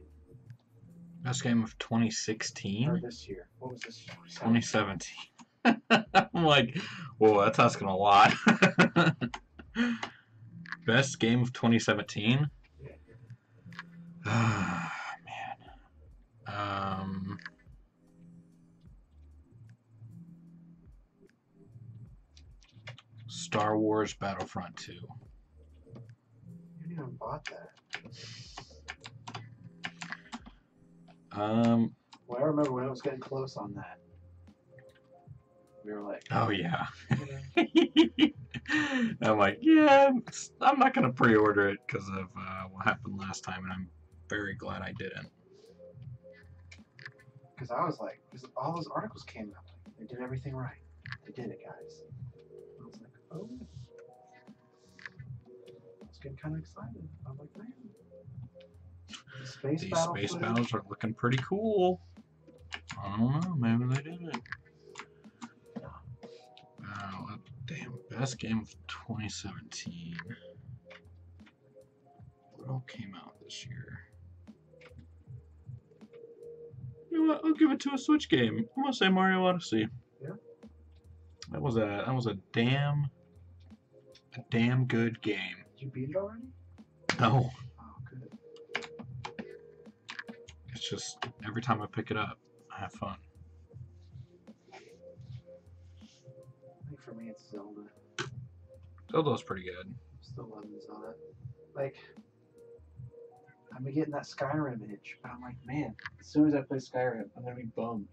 Best game of 2016? Or this year. What was this? 2017. I'm like, whoa, that's asking a lot. Best game of 2017? Yeah. Man. Star Wars Battlefront 2. You didn't even bought that. Well, I remember when it was getting close on that. We were like, oh yeah. yeah. I'm like, yeah, I'm not gonna pre-order it because of what happened last time, and I'm very glad I didn't. Because I was like, because all those articles came out, like, they did everything right. They did it, guys. I was like, oh. I was getting kind of excited. I was like, man. These space battles are looking pretty cool. I don't know, maybe they did it. Damn, best game of 2017. What all came out this year? You know what? I'll give it to a Switch game. I'm gonna say Mario Odyssey. Yeah. That was a damn good game. Did you beat it already? No. Oh, good. It's just every time I pick it up, I have fun. I think for me it's Zelda. Zelda's pretty good. Still loving Zelda. Like, I've been getting that Skyrim itch, but I'm like, man, as soon as I play Skyrim, I'm gonna be bummed.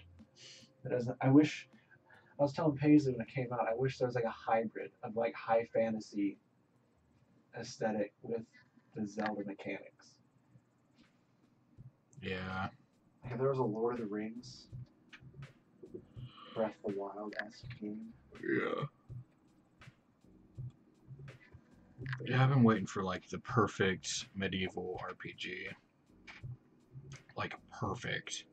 It doesn't. I wish. I was telling Paisley when it came out, I wish there was like a hybrid of like high fantasy aesthetic with the Zelda mechanics. Yeah. Like if there was a Lord of the Rings, Breath of the Wild-esque game. Yeah. Yeah, I've been waiting for like the perfect medieval RPG. Like perfect.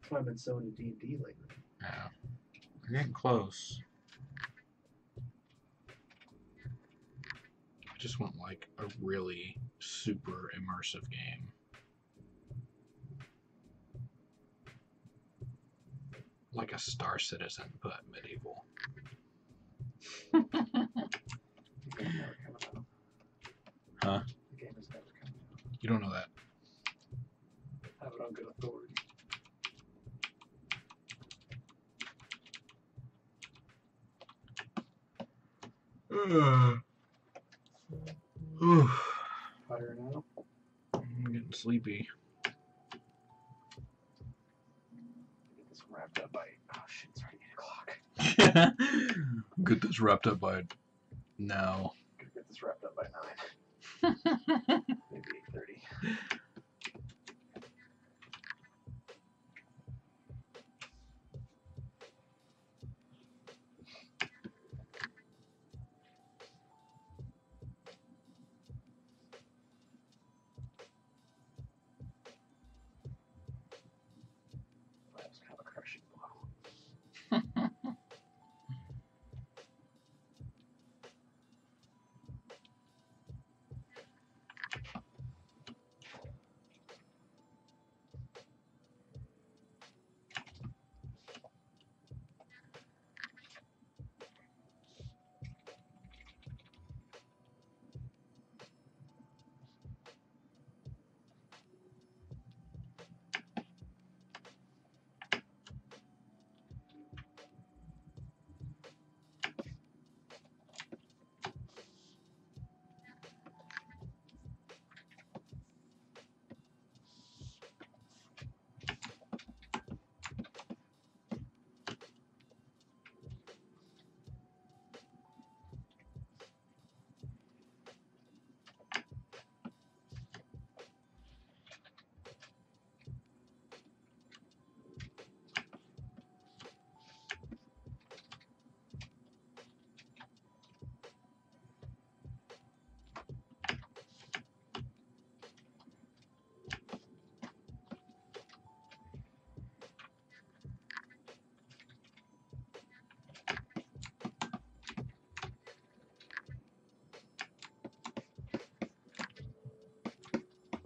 That's why I've been so into D&D lately. Yeah. We're getting close. I just want like a really super immersive game. Like a Star Citizen, but medieval. The game's never coming out. Huh? The game is never coming out. You don't know that. I have it on good authority. Better now. I'm getting sleepy. Get this wrapped up by. Oh shit! It's already 8 o'clock. Get this wrapped up by now. Gotta get this wrapped up by 9. Maybe 8:30. That was kind of a crushing blow.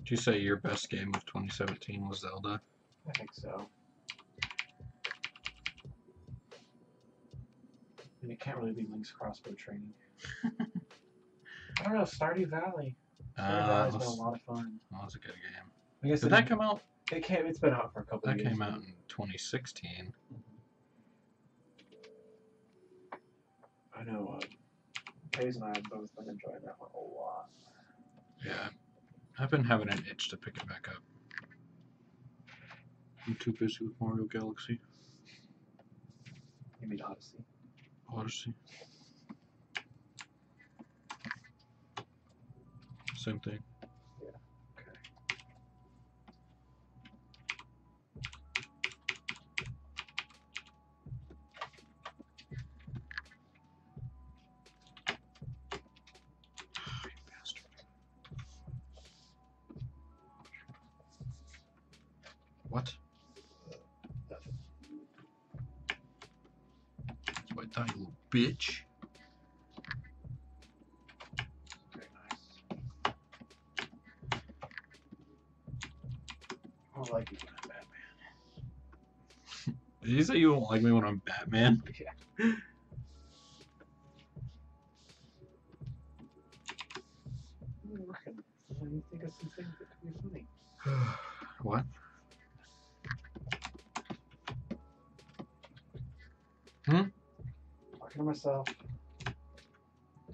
Did you say your best game of 2017 was Zelda? I think so. And it can't really be Link's crossbow training. I don't know, Stardew Valley. Stardew Valley's been a lot of fun. That was a good game. I guess Did that come out? It's been out for a couple of That years. came out in 2016. I know. Paige and I have both been enjoying that one a lot. Yeah. I've been having an itch to pick it back up. I'm too busy with Mario Galaxy. You mean Odyssey? Odyssey. Same thing. Yeah. Okay. You bastard. What? That's what I thought, you little bitch. Very nice. I don't like you when I'm Batman. Did you say you don't like me when I'm Batman? Yeah. I'm working. I think of some things that could be funny. What? for myself.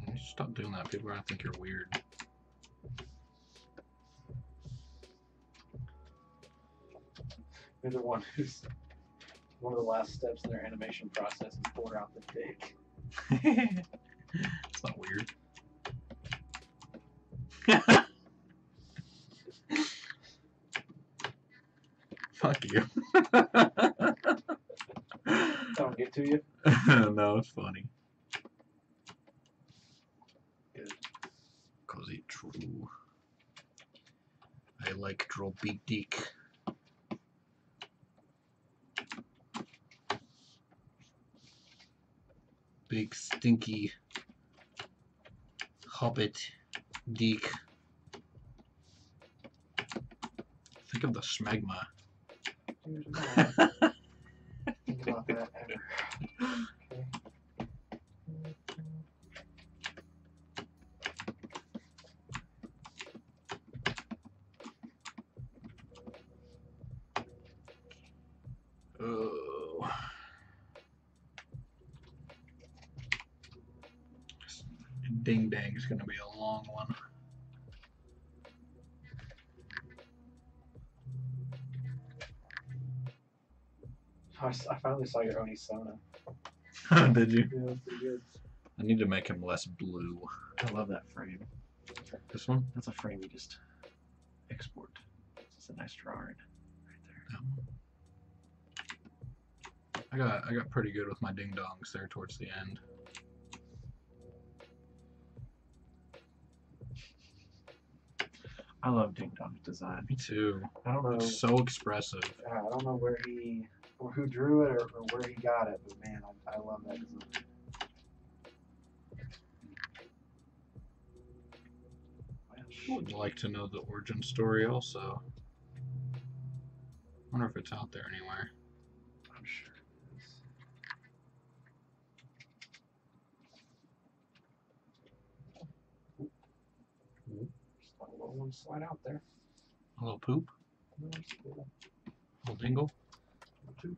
You should stop doing that. People are gonna think you're weird. You're the one who's one of the last steps in their animation process is pour out the dick. It's not weird. Fuck you. Don't get to you. No, it's funny. Good. Cause it's true. I like draw big dick. Big stinky hobbit dick. Think of the smegma. Dude, no. Think about that ever. Okay. Oh. Ding dang is gonna be a long one. I finally saw your Onisona. Did you? Yeah, that's pretty good. I need to make him less blue. I love that frame. This one? That's a frame you just export. It's a nice drawing right there. I got pretty good with my ding dongs there towards the end. I love Ding Dong's design. Me too. I don't know. It's so expressive. I don't know where he or who drew it or where he got it, but man, I love that design. Would like to know the origin story also. Wonder if it's out there anywhere. I'm sure it is. Just let a little one slide out there. A little poop? No, it's cool. A little dingle? A toot.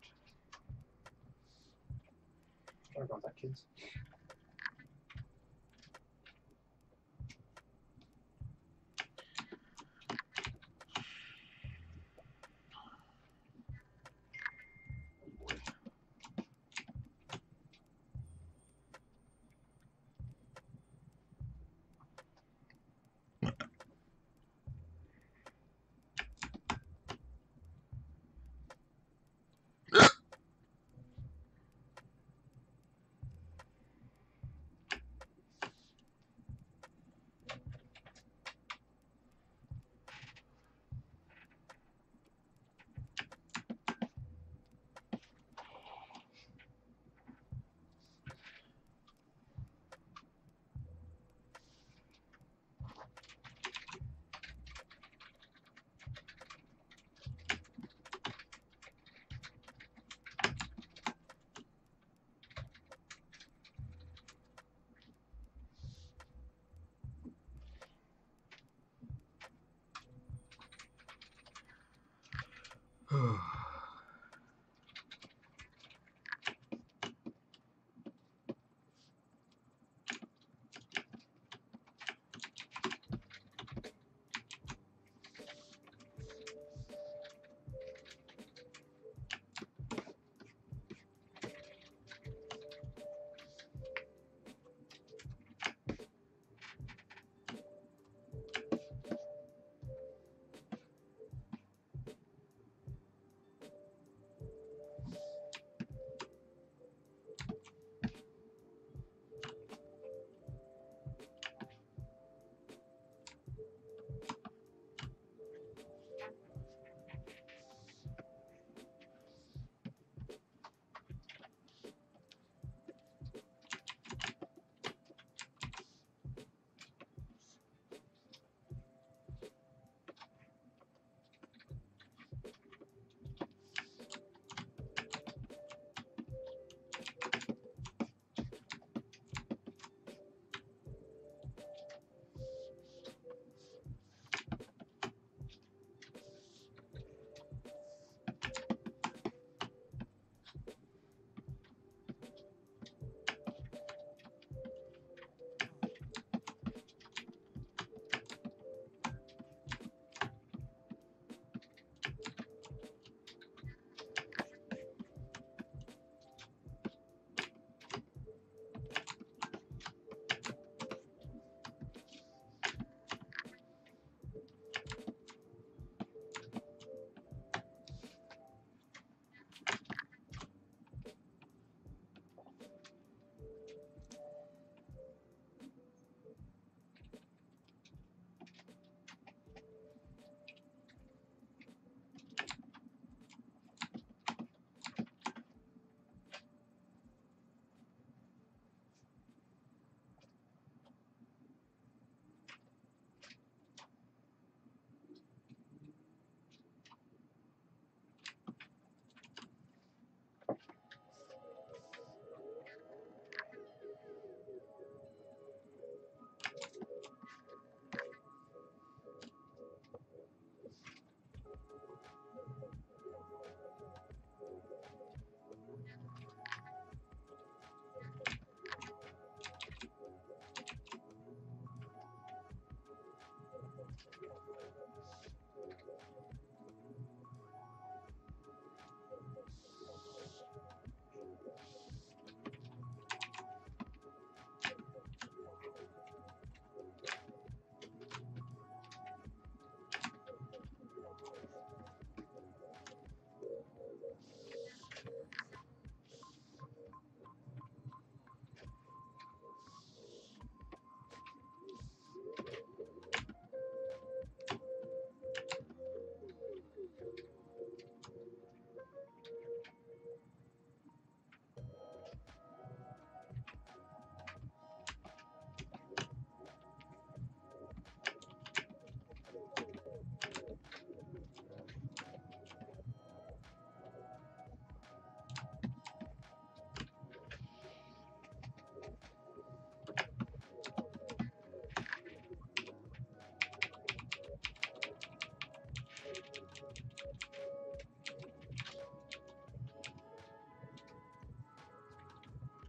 Sorry about that, kids.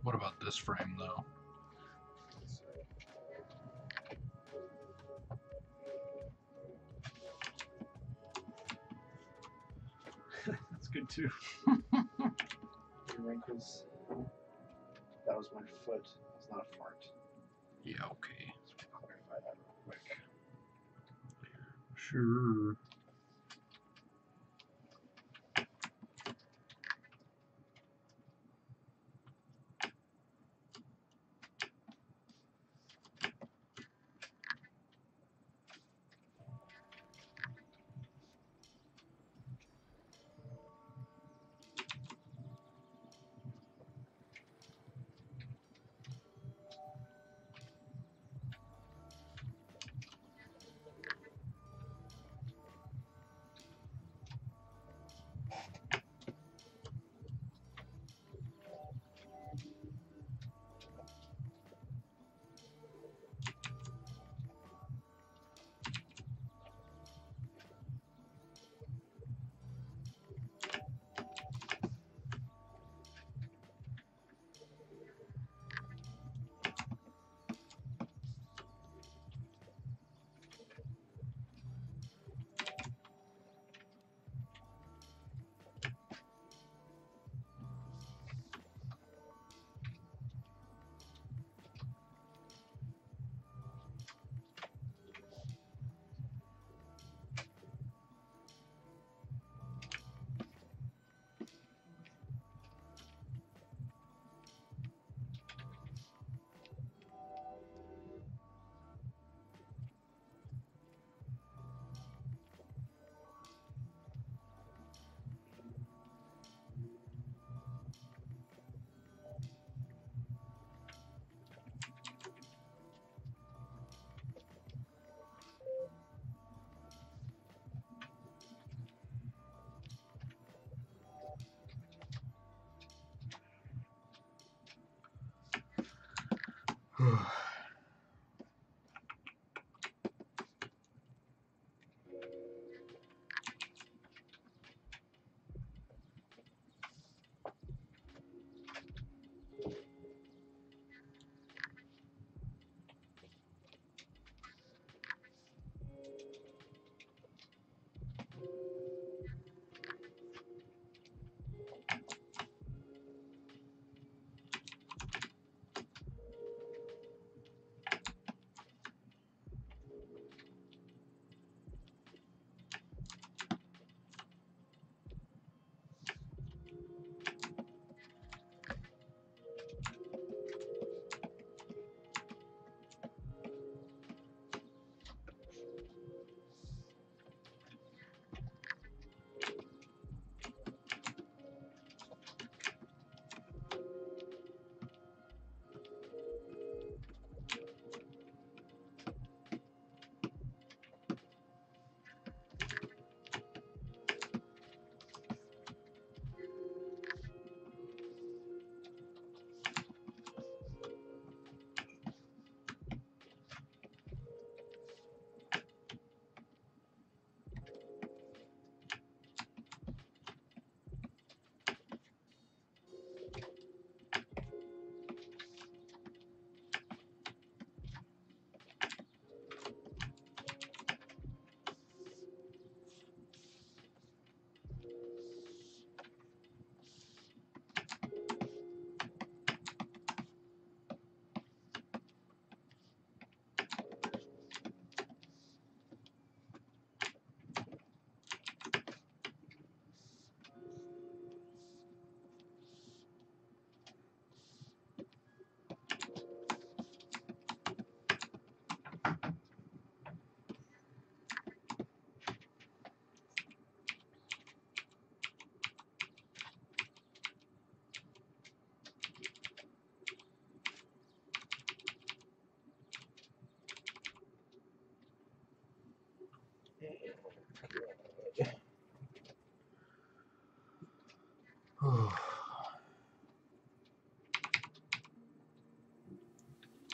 What about this frame though? That's good too. Wrinkles. That was my foot. That's not a fart. Yeah, okay. I'll verify that real quick. Sure.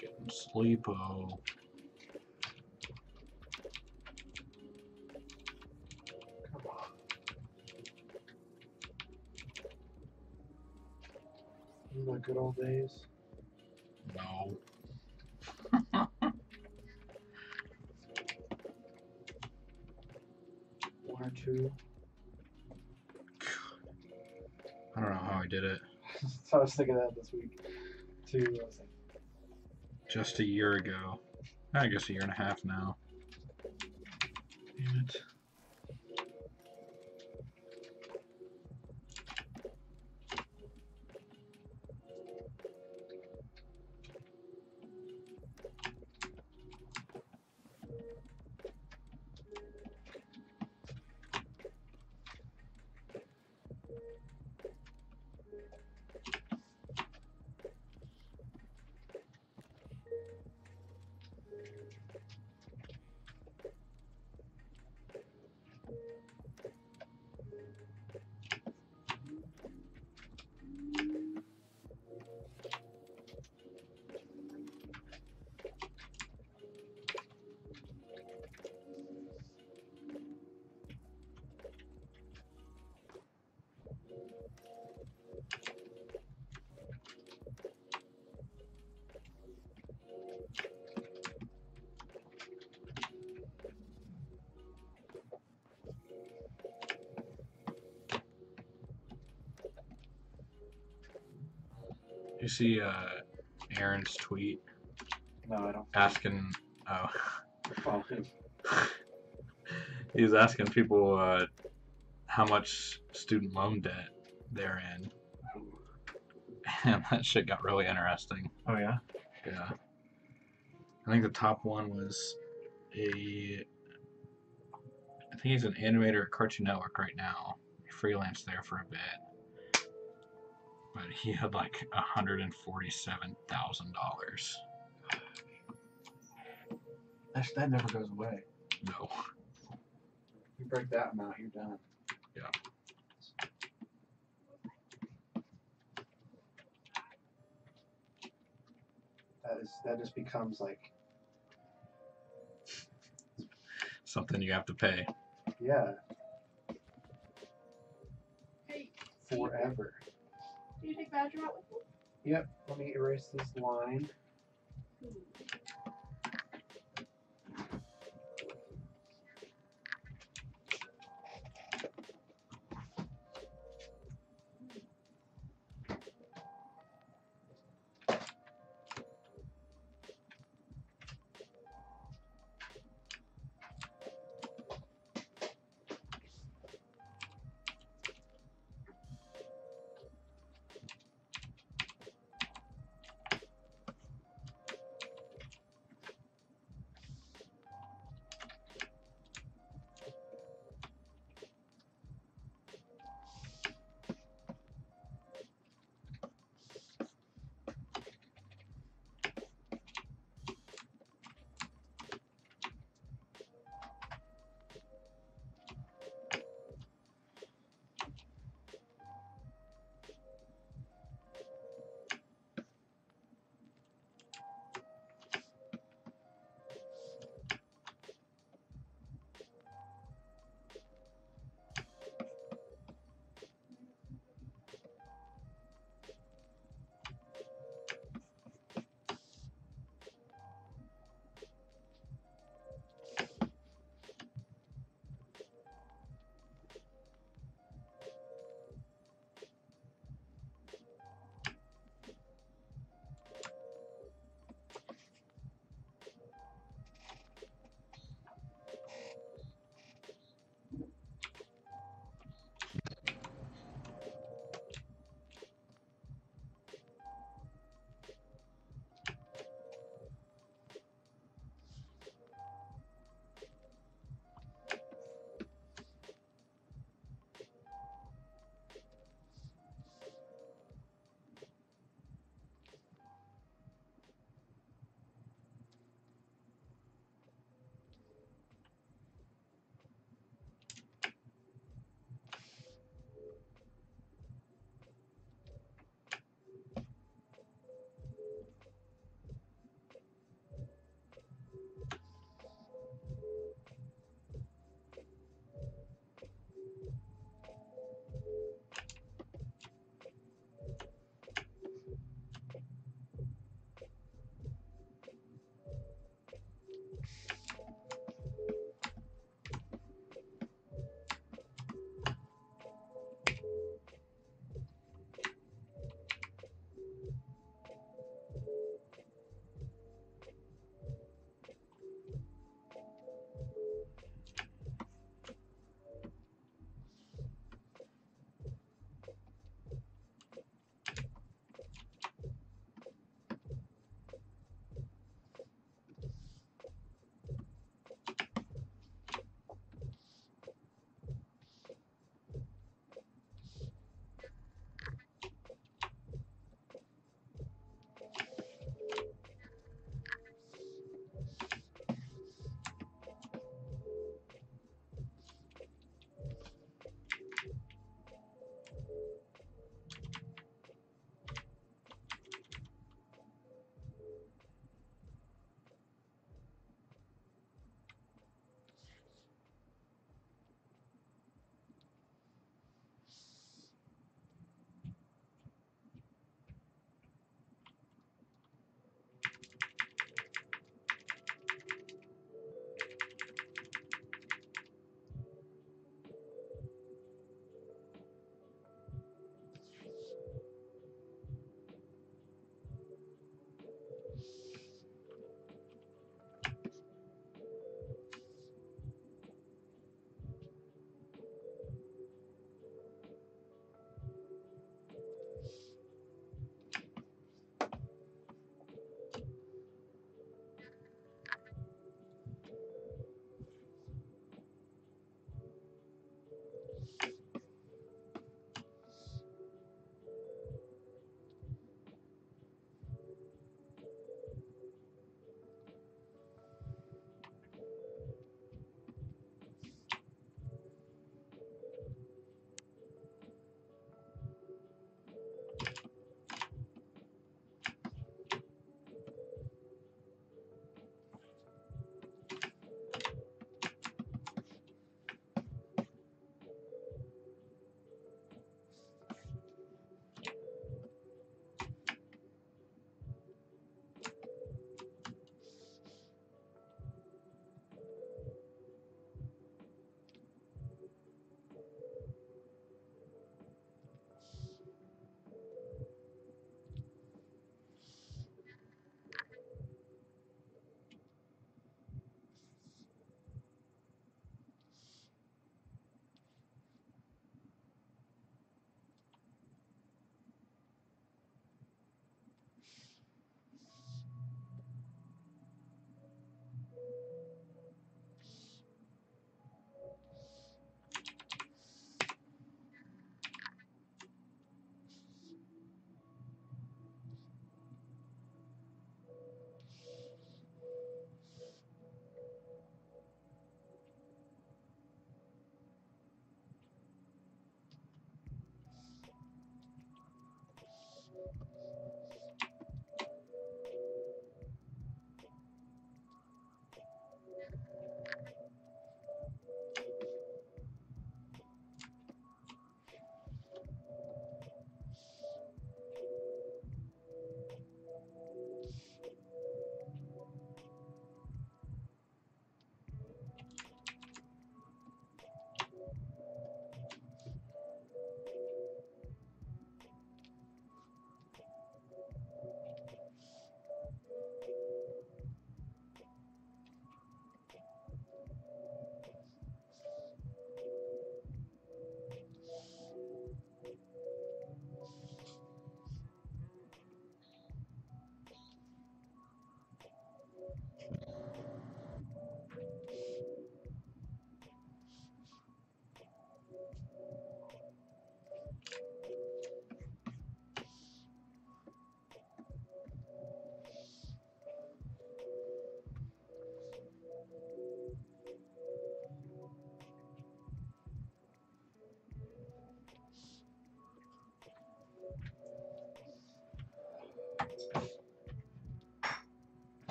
Getting sleepo. Come on. from the good old days? No. One or two. I don't know how I did it. So I was thinking that this week. Two. I was like, Just a year ago. I guess a year and a half now. Damn it. You see Aaron's tweet no, I don't. asking, oh, Follow him. he was asking people how much student loan debt they're in. And that shit got really interesting. Oh yeah. Yeah. I think the top one was I think he's an animator at Cartoon Network right now. He freelanced there for a bit. But he had like $147,000. That never goes away. No. You break that amount, you're done. Yeah. That just becomes like, Something you have to pay. yeah, Hey, forever. do you take Badger out with you? Yep. Let me erase this line.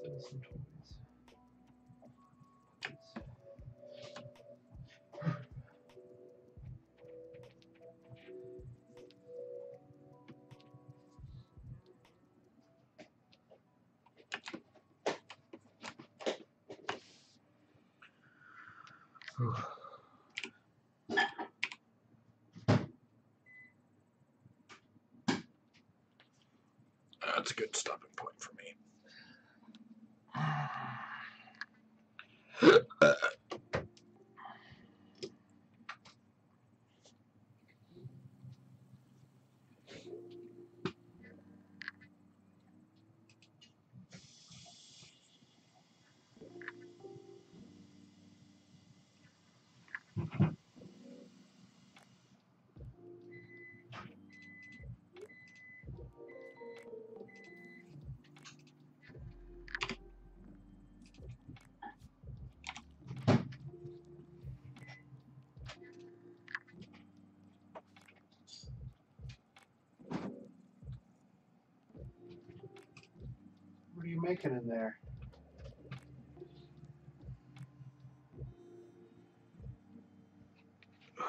Some toys. That's a good stopping point for me. What are you making in there? I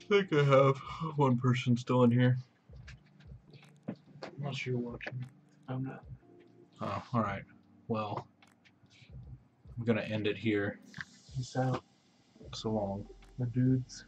think I have one person still in here. Unless you're watching. I'm not. Oh, alright. Well, I'm gonna end it here. Peace out, So long. my dudes.